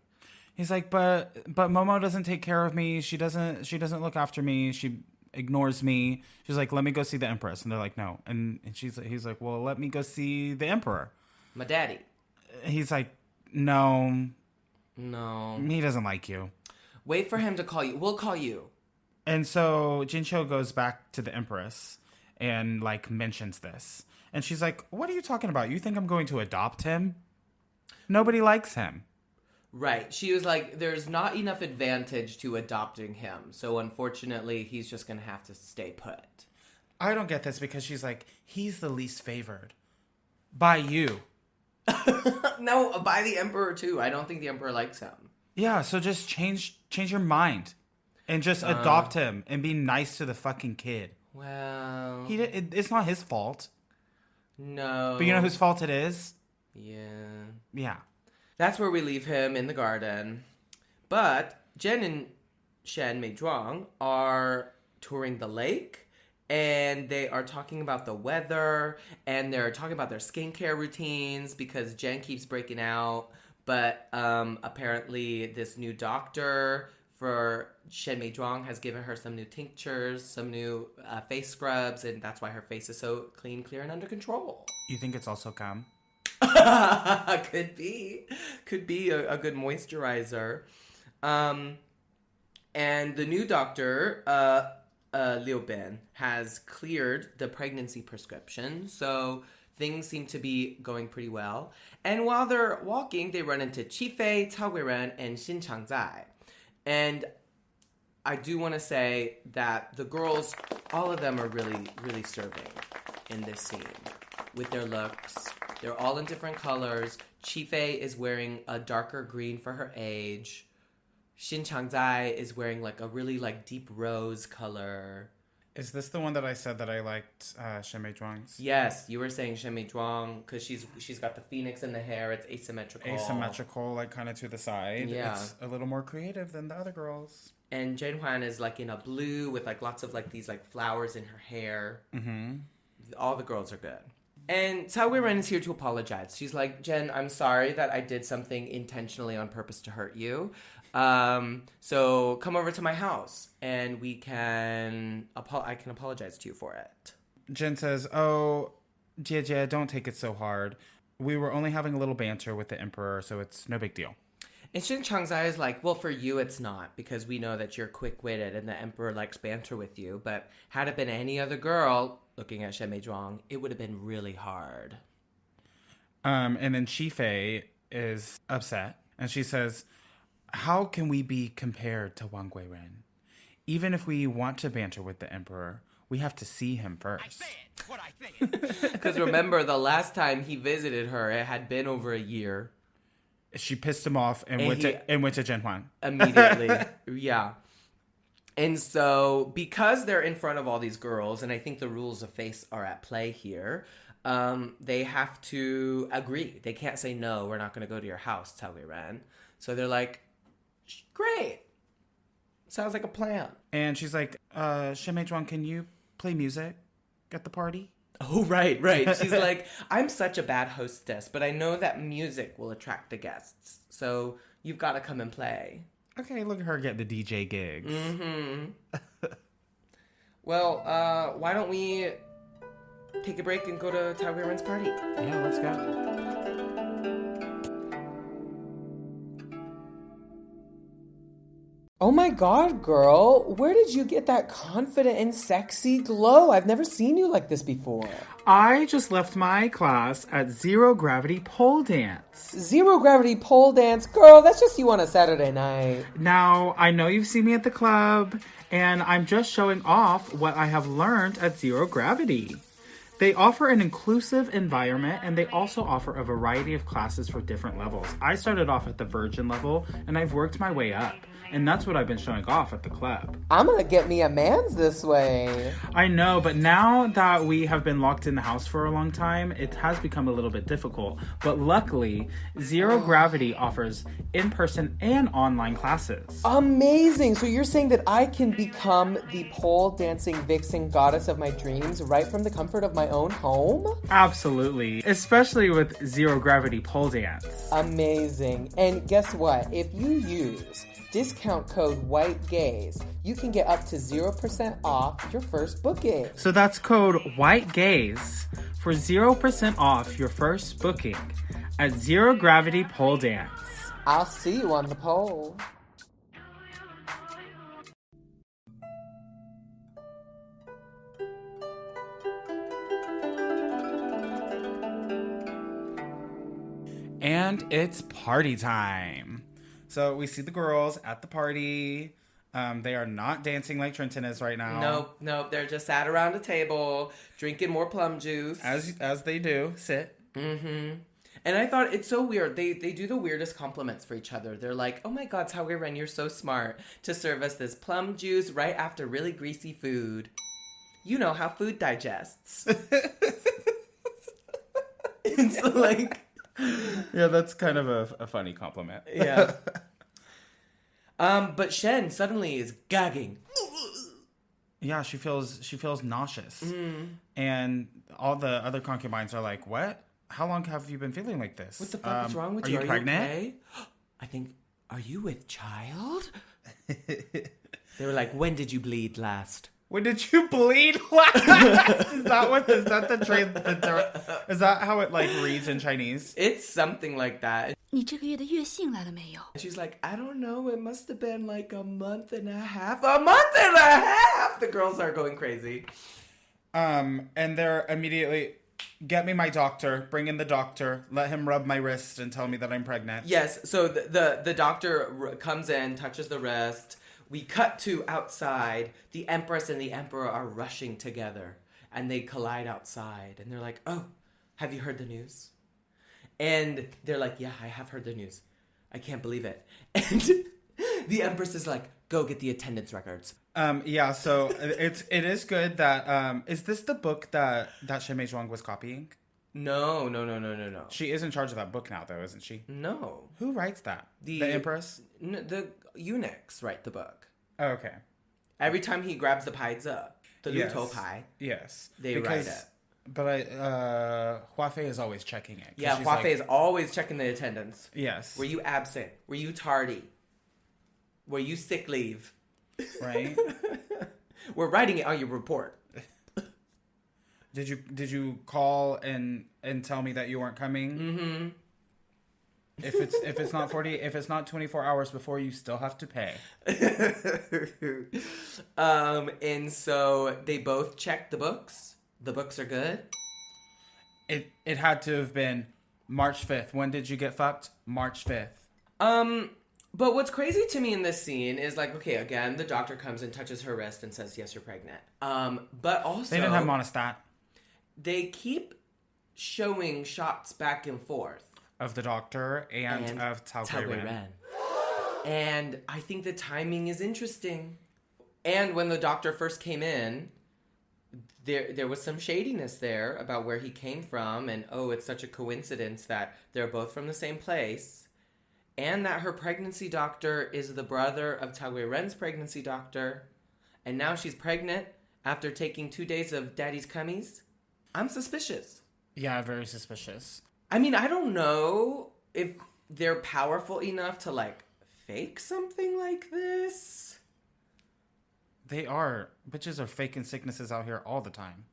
He's like, but Momo doesn't take care of me. She doesn't look after me. She ignores me. She's like, let me go see the empress. And they're like, no. And he's like, well, let me go see the emperor. My daddy. He's like, no. He doesn't like you. Wait for him to call you. We'll call you. And so Jinqiu goes back to the empress and like mentions this. And she's like, what are you talking about? You think I'm going to adopt him? Nobody likes him. Right. She was like, there's not enough advantage to adopting him. So unfortunately, he's just going to have to stay put. I don't get this because she's like, he's the least favored. By you. No, by the emperor too. I don't think the emperor likes him. Yeah, so just change your mind. And just adopt him and be nice to the fucking kid. Well... It's not his fault. No. But you know whose fault it is? Yeah. That's where we leave him in the garden. But Zhen and Shen Meizhuang are touring the lake. And they are talking about the weather. And they're talking about their skincare routines. Because Zhen keeps breaking out. But apparently this new doctor for Shen Meizhuang has given her some new tinctures, some new face scrubs. And that's why her face is so clean, clear, and under control. You think it's also cum? Could be a good moisturizer. And the new doctor, Liu Bin, has cleared the pregnancy prescription, so things seem to be going pretty well. And while they're walking, they run into Qi Fei, Cao Gui Ren, and Xin Changzai. And I do want to say that the girls, all of them are really, really serving in this scene with their looks. They're all in different colors. Qi Fei is wearing a darker green for her age. Xin Changzai is wearing like a really like deep rose color. Is this the one that I said that I liked Shen Meizhuang's? Yes, you were saying Shen Meizhuang because she's got the phoenix in the hair. It's asymmetrical. Asymmetrical, like kind of to the side. Yeah. It's a little more creative than the other girls. And Zhen Huan is like in a blue with like lots of like these like flowers in her hair. Mm-hmm. All the girls are good. And Cao Gui Ren is here to apologize. She's like, Zhen, I'm sorry that I did something intentionally on purpose to hurt you. So come over to my house and I can apologize to you for it. Zhen says, oh, Jie, don't take it so hard. We were only having a little banter with the emperor, so it's no big deal. And Xin Changzai is like, well, for you it's not, because we know that you're quick-witted and the emperor likes banter with you. But had it been any other girl, looking at Shen Meizhuang, it would have been really hard. And then Qi Fei is upset, and she says, how can we be compared to Wang Gui Ren? Even if we want to banter with the emperor, we have to see him first. I say it, what I think. Because remember, the last time he visited her, it had been over a year. She pissed him off and went to Zhen Huan. Immediately, yeah. And so, because they're in front of all these girls, and I think the rules of face are at play here, they have to agree. They can't say, no, we're not going to go to your house, Cao Gui Ren. So they're like, great. Sounds like a plan. And she's like, Shen Meizhuang, can you play music at the party? Oh, right. She's like, I'm such a bad hostess, but I know that music will attract the guests. So you've got to come and play. Okay, look at her get the DJ gigs. Mm-hmm. Well, why don't we take a break and go to Cao Gui Ren's party? Yeah, let's go. Oh my god, girl. Where did you get that confident and sexy glow? I've never seen you like this before. I just left my class at Zero Gravity Pole Dance. Zero Gravity Pole Dance? Girl, that's just you on a Saturday night. Now, I know you've seen me at the club, and I'm just showing off what I have learned at Zero Gravity. They offer an inclusive environment, and they also offer a variety of classes for different levels. I started off at the virgin level, and I've worked my way up. And that's what I've been showing off at the club. I'm gonna get me a man's this way. I know, but now that we have been locked in the house for a long time, it has become a little bit difficult. But luckily, Zero Gravity offers in-person and online classes. Amazing! So you're saying that I can become the pole dancing vixen goddess of my dreams right from the comfort of my own home? Absolutely, especially with Zero Gravity pole dance. Amazing. And guess what? If you use discount code WHITEGAZE, you can get up to 0% off your first booking. So that's code WHITEGAZE for 0% off your first booking at Zero Gravity Pole Dance. I'll see you on the pole. And it's party time. So we see the girls at the party. They are not dancing like Trenton is right now. Nope. They're just sat around a table, drinking more plum juice. As they do. Sit. Mm-hmm. And I thought it's so weird. They do the weirdest compliments for each other. They're like, oh my God, Cao Gui Ren, you're so smart to serve us this plum juice right after really greasy food. You know how food digests. It's like... Yeah, that's kind of a funny compliment. Yeah. But Zhen suddenly is gagging. Yeah, she feels nauseous. And all the other concubines are like, what? How long have you been feeling like this? What the fuck is wrong with you? Are you pregnant? Okay? I think, are you with child? They were like, when did you bleed last? When did you bleed last? Is that how it like reads in Chinese? It's something like that. 你这个月的月信来了没有？ She's like, I don't know, it must have been like a month and a half. A month and a half! The girls are going crazy. And they're immediately, get me my doctor, bring in the doctor, let him rub my wrist and tell me that I'm pregnant. Yes, so the doctor comes in, touches the wrist. We cut to outside. The Empress and the Emperor are rushing together. And they collide outside. And they're like, oh, have you heard the news? And they're like, yeah, I have heard the news. I can't believe it. And the Empress is like, go get the attendance records. Yeah, so it is good that, is this the book that Shen Meizhuang was copying? No. She is in charge of that book now, though, isn't she? No. Who writes that? The Empress? The eunuchs write the book. Oh, okay. Every time he grabs the paizi, the Yes. Luto Pai, Yes. they write it. But Hua Fei is always checking it. Yeah, Hua Fei is always checking the attendance. Yes. Were you absent? Were you tardy? Were you sick leave? Right? We're writing it on your report. Did you call and tell me that you weren't coming? Mm-hmm. If it's not 24 hours before, you still have to pay. And so they both checked the books. The books are good. It had to have been March 5th. When did you get fucked? March 5th. But what's crazy to me in this scene is like, okay, again, the doctor comes and touches her wrist and says, yes, you're pregnant. But also... They didn't have monostat. They keep showing shots back and forth. Of the doctor and of Cao Gui Ren. And I think the timing is interesting. And when the doctor first came in, there was some shadiness there about where he came from. And, oh, it's such a coincidence that they're both from the same place. And that her pregnancy doctor is the brother of Cao Gui Ren's pregnancy doctor. And now she's pregnant after taking 2 days of daddy's cummies. I'm suspicious. Yeah, very suspicious. I mean, I don't know if they're powerful enough to, like, fake something like this. They are. Bitches are faking sicknesses out here all the time.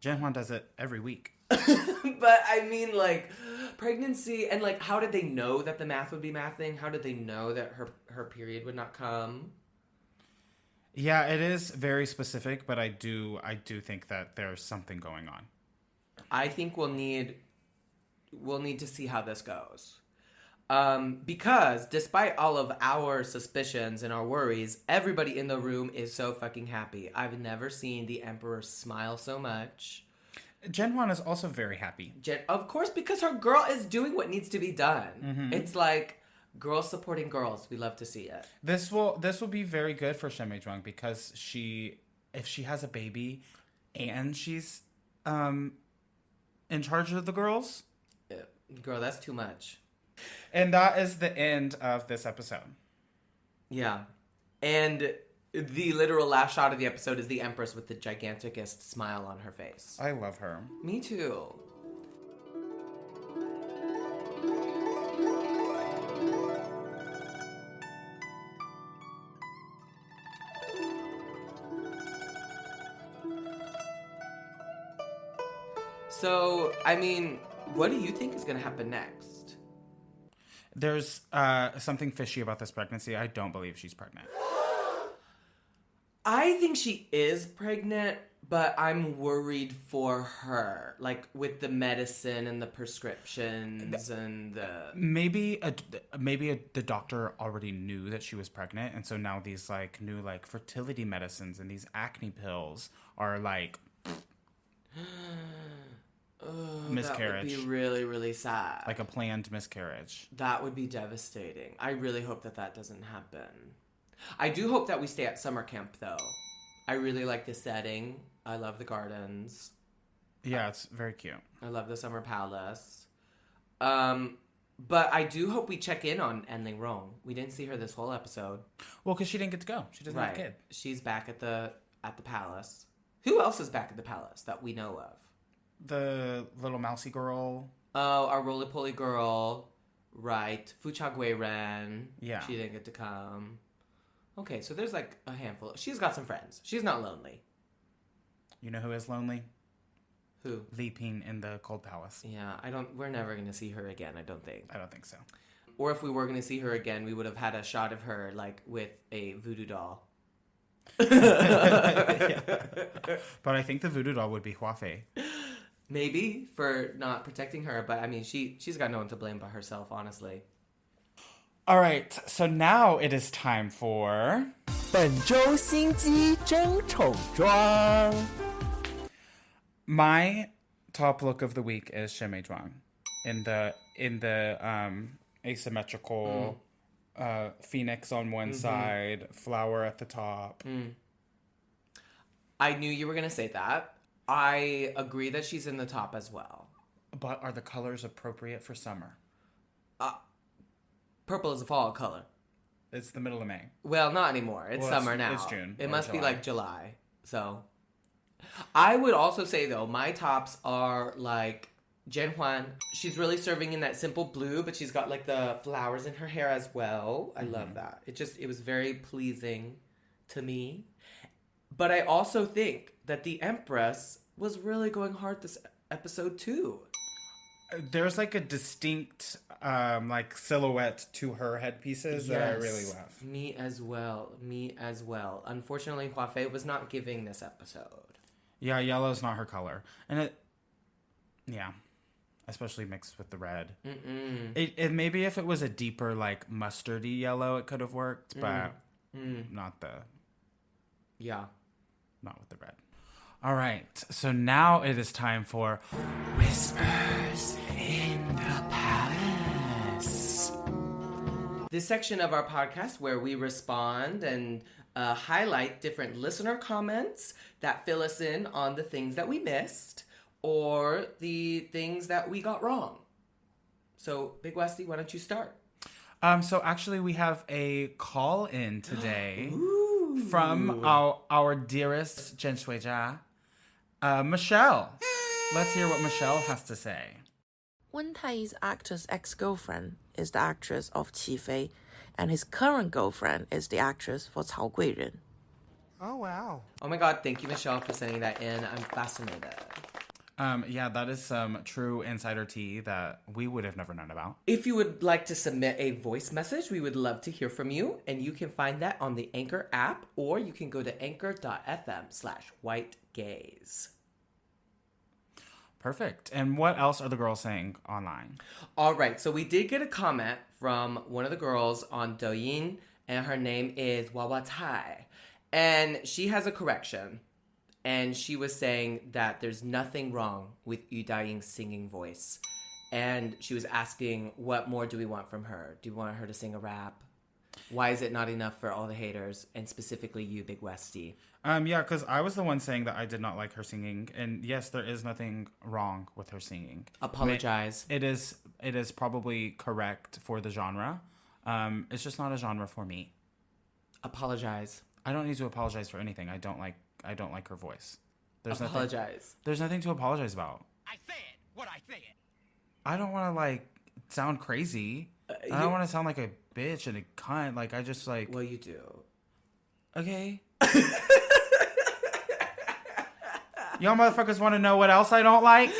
Zhen Huan does it every week. But, I mean, like, pregnancy, and, like, how did they know that the math would be mathing? How did they know that her period would not come? Yeah, it is very specific, but I do think that there's something going on. I think we'll need to see how this goes. Because despite all of our suspicions and our worries, everybody in the room is so fucking happy. I've never seen the Emperor smile so much. Zhen Huan is also very happy. Of course, because her girl is doing what needs to be done. Mm-hmm. It's like, Girls supporting girls. We love to see it. This will be very good for Shen Meizhuang because if she has a baby and she's in charge of the girls. Girl, that's too much. And that is the end of this episode. Yeah. And the literal last shot of the episode is the Empress with the giganticest smile on her face. I love her. Me too. So, I mean, what do you think is going to happen next? There's something fishy about this pregnancy. I don't believe she's pregnant. I think she is pregnant, but I'm worried for her. Like, with the medicine and the prescriptions and the... Maybe the doctor already knew that she was pregnant, and so now these, like, new, like, fertility medicines and these acne pills are, like... miscarriage. That would be really, really sad. Like a planned miscarriage. That would be devastating. I really hope that doesn't happen. I do hope that we stay at summer camp, though. I really like the setting. I love the gardens. Yeah, it's very cute. I love the summer palace. But I do hope we check in on Enling Rong. We didn't see her this whole episode. Well, because she didn't get to go. She doesn't have a kid. She's back at the palace. Who else is back at the palace that we know of? The little mousy girl. Oh, our roly-poly girl. Right. Cao Gui Ren. Yeah. She didn't get to come. Okay, so there's like a handful. She's got some friends. She's not lonely. You know who is lonely? Who? Li Ping in the Cold Palace. Yeah, we're never going to see her again, I don't think. I don't think so. Or if we were going to see her again, we would have had a shot of her, like, with a voodoo doll. Yeah. But I think the voodoo doll would be Hua Fei. Maybe, for not protecting her, but I mean, she's got no one to blame but herself, honestly. All right, so now it is time for... 本周心机争宠装 My top look of the week is Shen Meizhuang in the asymmetrical phoenix on one side, flower at the top. I knew you were going to say that. I agree that she's in the top as well. But are the colors appropriate for summer? Purple is a fall color. It's the middle of May. Well, not anymore. It's summer now. It's June. It or must be July. like July. So, I would also say though, my tops are like Zhen Huan. She's really serving in that simple blue, but she's got like the flowers in her hair as well. I love that. It was very pleasing to me. But I also think that the Empress was really going hard this episode too. There's like a distinct like silhouette to her headpieces that I really love. Me as well. Unfortunately, Hua Fei was not giving this episode. Yeah, yellow's not her color. And especially mixed with the red. It maybe if it was a deeper like mustardy yellow, it could have worked, but not with the red. All right, so now it is time for Whispers in the Palace. This section of our podcast where we respond and highlight different listener comments that fill us in on the things that we missed or the things that we got wrong. So, Big Westi, why don't you start? So actually we have a call in today from our dearest Zhen Shuijia. Michelle. Let's hear what Michelle has to say. Wen Tai's actor's ex-girlfriend is the actress of Qi Fei, and his current girlfriend is the actress for Cao Gui Ren. Oh, wow. Oh my god, thank you, Michelle, for sending that in. I'm fascinated. Yeah, that is some true insider tea that we would have never known about. If you would like to submit a voice message, we would love to hear from you. And you can find that on the Anchor app, or you can go to anchor.fm/whitegaze. Perfect. And what else are the girls saying online? All right, so we did get a comment from one of the girls on Douyin, and her name is Wawa Tai. And she has a correction. And she was saying that there's nothing wrong with Yu Daying's singing voice. And she was asking, what more do we want from her? Do you want her to sing a rap? Why is it not enough for all the haters, and specifically you, Big Westi? Yeah, because I was the one saying that I did not like her singing, and yes, there is nothing wrong with her singing. Apologize. It is probably correct for the genre. It's just not a genre for me. Apologize. I don't need to apologize for anything. I don't like her voice. Apologize. There's nothing to apologize about. I say it. What I say it. I don't want to sound crazy. I don't want to sound like a bitch and a cunt. I just Well, you do. Okay. Y'all motherfuckers want to know what else I don't like?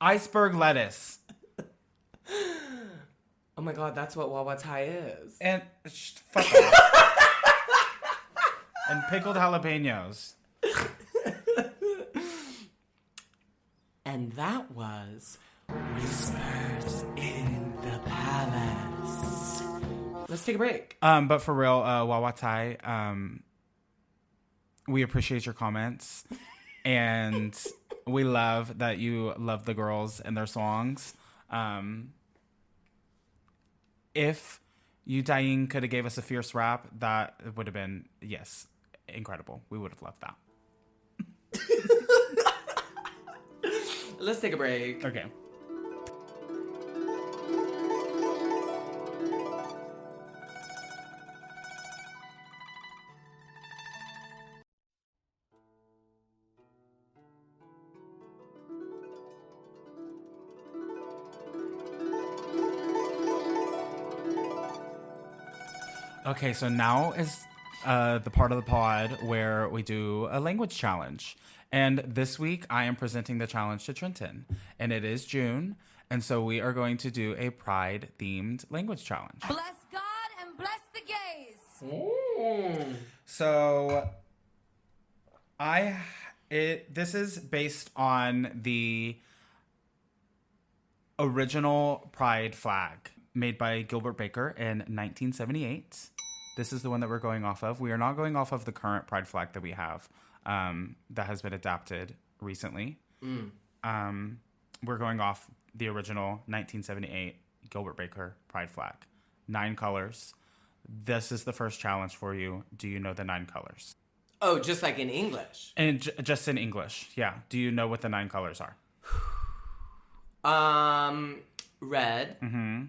Iceberg lettuce. Oh my god, that's what Wawa Thai is. And fuck off. And pickled jalapenos. And that was Whispers in the Palace. Let's take a break. But for real, Wawa Thai, we appreciate your comments. And we love that you love the girls and their songs. If Yu Daiying could have gave us a fierce rap, that would have been, yes, incredible. We would have loved that. Let's take a break. Okay. Okay, so now is the part of the pod where we do a language challenge. And this week, I am presenting the challenge to Trenton. And it is June, and so we are going to do a Pride-themed language challenge. Bless God and bless the gays. So, this is based on the original Pride flag made by Gilbert Baker in 1978. This is the one that we're going off of. We are not going off of the current Pride flag that we have that has been adapted recently. We're going off the original 1978 Gilbert Baker Pride flag. 9 colors. This is the first challenge for you. Do you know the 9 colors? Oh, just like in English? And just in English, yeah. Do you know what the 9 colors are? Red. Mm-hmm.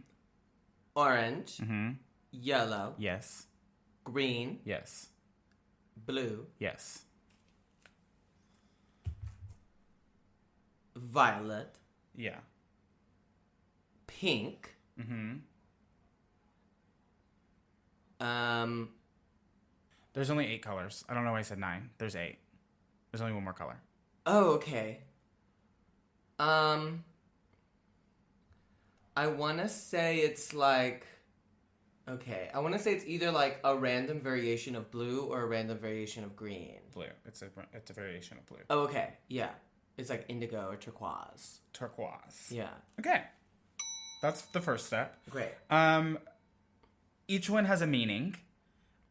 Orange. Mm-hmm. Yellow. Yes. Green. Yes. Blue. Yes. Violet. Yeah. Pink. Mm-hmm. There's only 8 colors. I don't know why I said 9. There's 8. There's only one more color. Oh, okay. I want to say it's like... Okay, I want to say it's either like a random variation of blue or a random variation of green. Blue. It's a variation of blue. Oh, okay. Yeah. It's like indigo or turquoise. Turquoise. Yeah. Okay. That's the first step. Great. Each one has a meaning.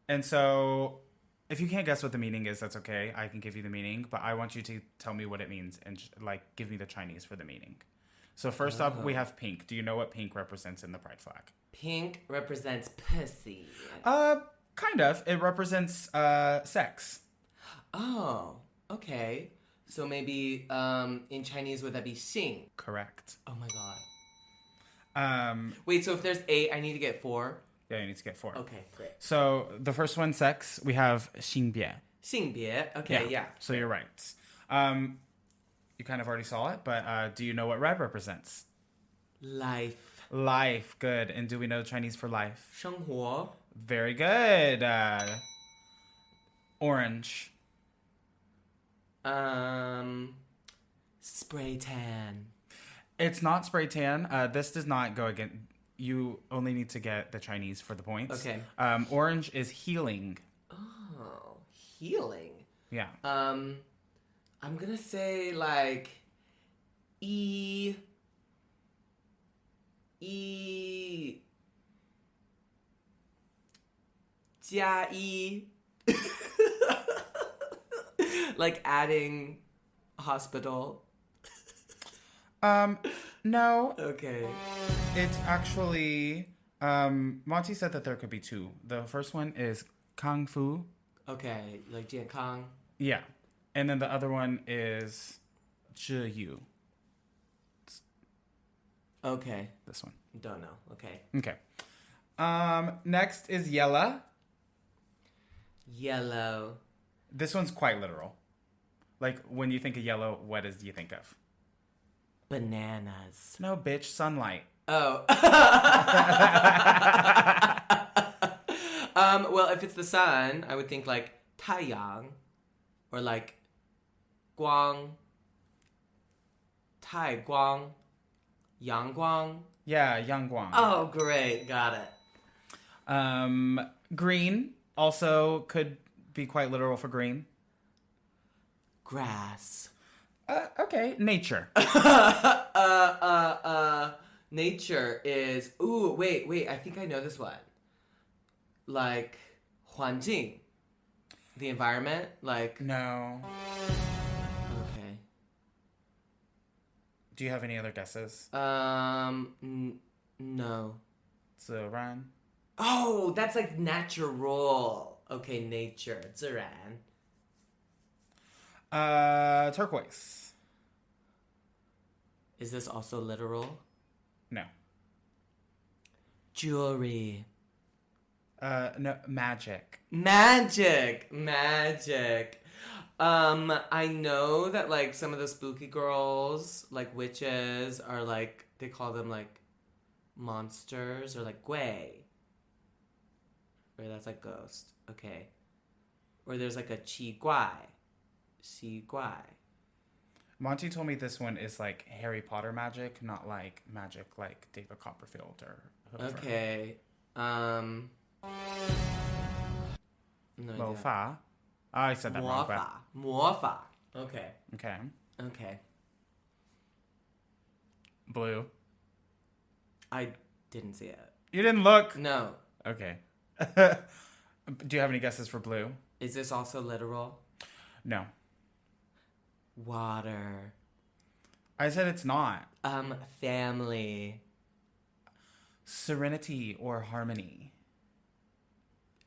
And so if you can't guess what the meaning is, that's okay. I can give you the meaning, but I want you to tell me what it means and give me the Chinese for the meaning. So first up, we have pink. Do you know what pink represents in the Pride flag? Pink represents pussy. Kind of. It represents sex. Oh, okay. So maybe in Chinese, would that be xing? Correct. Oh my god. Wait, so if there's 8, I need to get 4? Yeah, you need to get 4. Okay, great. So the first one, sex, we have 性别. 性别. Okay, yeah. So you're right. You kind of already saw it, but do you know what red represents? Life. Life, good. And do we know Chinese for life? 生活. Very good. Orange. Spray tan. It's not spray tan. This does not go against... You only need to get the Chinese for the points. Okay. Orange is healing. Oh, healing. Yeah. I'm gonna say like加一 like adding hospital. No. Okay. It's actually, Monty said that there could be two. The first one is Kung Fu. Okay, like Jian Kang. Yeah. And then the other one is Zhe Yu. Okay. This one. Don't know. Okay. Okay. Next is Yella. Yellow. This one's quite literal. Like, when you think of yellow, what do you think of? Bananas. No, bitch, sunlight. Oh. Well, if it's the sun, I would think like 太阳 or like 光 太光 阳光. Yeah, Yang Guang. Oh, great. Got it. Green also could be quite literal for green. Grass. Okay, nature. Nature is... Ooh, wait. I think I know this one. Like, 环境. The environment? Like... No. Okay. Do you have any other guesses? No. Zheran. Oh, that's like natural. Okay, nature. 自然. Turquoise. Is this also literal? No. Jewelry. No, magic. Magic. I know that like some of the spooky girls, like witches, are like, they call them like monsters or like gui. Or that's like ghost. Okay. Or there's like a qi guai. Monty told me this one is like Harry Potter magic, not like magic like David Copperfield or whoever. Okay. No idea. Mofa. I said that wrong. But... 魔法. Okay. Okay. Blue. I didn't see it. You didn't look? No. Okay. Do you have any guesses for blue? Is this also literal? No. Water. I said it's not. Family. Serenity or harmony.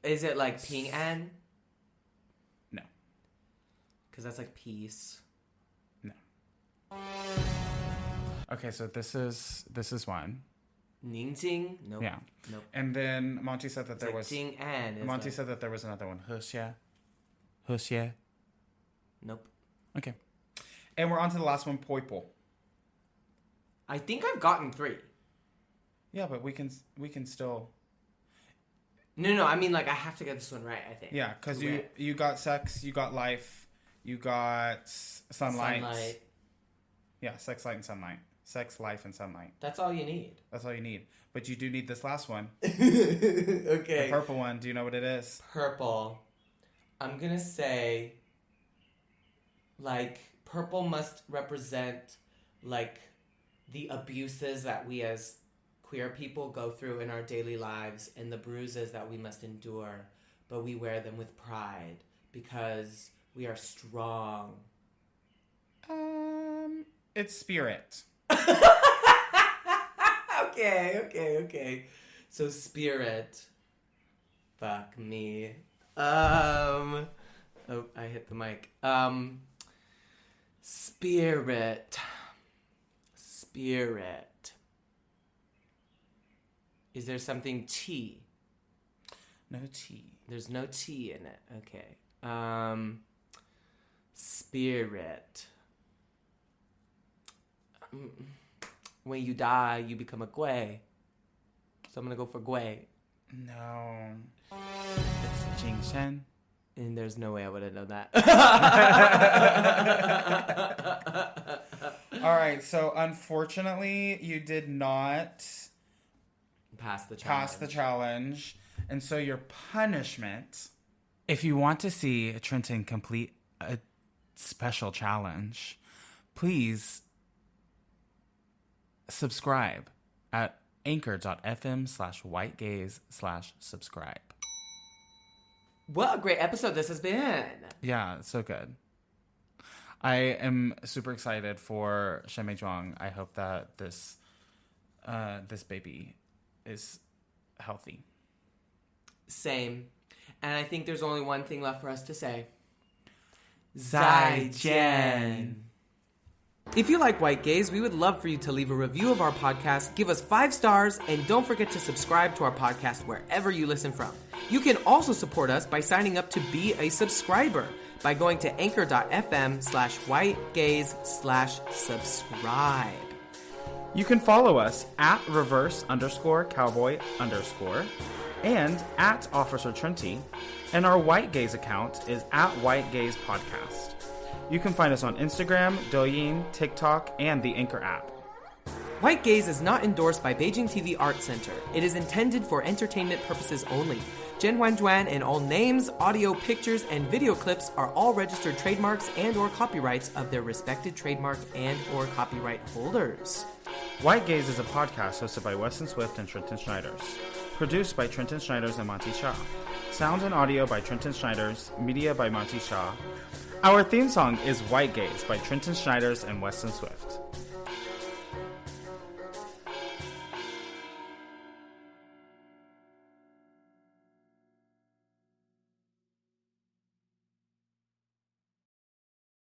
Is it like Ping An? No. Because that's like peace. No. Okay, so this is one. 宁静? Nope. Yeah. Nope. And then Monty said that It's there like was... Jing An. Monty said that there was another one. 和谐. Nope. Okay. And we're on to the last one, Poipo. I think I've gotten 3. Yeah, but we can still... No, I mean like I have to get this one right, I think. Yeah, because you got sex, you got life, you got sunlight. Yeah, sex, light, and sunlight. Sex, life, and sunlight. That's all you need. That's all you need. But you do need this last one. Okay. The purple one. Do you know what it is? Purple. I'm gonna say, like, purple must represent, like, the abuses that we as queer people go through in our daily lives and the bruises that we must endure, but we wear them with pride because we are strong. It's spirit. Okay. So spirit. Fuck me. Oh, I hit the mic. Spirit. Is there something tea? No tea. There's no tea in it. Okay. Spirit. When you die, you become a gui. So I'm gonna go for gui. No. It's Jingshan. And there's no way I would have known that. All right, so unfortunately, you did not pass the challenge. And so your punishment, if you want to see Trenton complete a special challenge, please subscribe at anchor.fm/whitegaze/subscribe. What a great episode this has been. Yeah, it's so good. I am super excited for Shen Mei Zhuang. I hope that this baby is healthy. Same. And I think there's only one thing left for us to say. Zhen. If you like White Gaze, we would love for you to leave a review of our podcast, give us 5 stars, and don't forget to subscribe to our podcast wherever you listen from. You can also support us by signing up to be a subscriber by going to anchor.fm/whitegaze/subscribe. You can follow us at @reverse_cowboy_ and at Officer Trenty, and our White Gaze account is at White Gaze Podcast. You can find us on Instagram, Douyin, TikTok, and the Anchor app. White Gaze is not endorsed by Beijing TV Art Center. It is intended for entertainment purposes only. Zhen Huan and all names, audio, pictures, and video clips are all registered trademarks and or copyrights of their respected trademark and or copyright holders. White Gaze is a podcast hosted by Weston Swift and Trenton Schneiders. Produced by Trenton Schneiders and Monty Shaw. Sound and audio by Trenton Schneiders. Media by Monty Shaw. Our theme song is White Gaze by Trenton Schneiders and Weston Swift.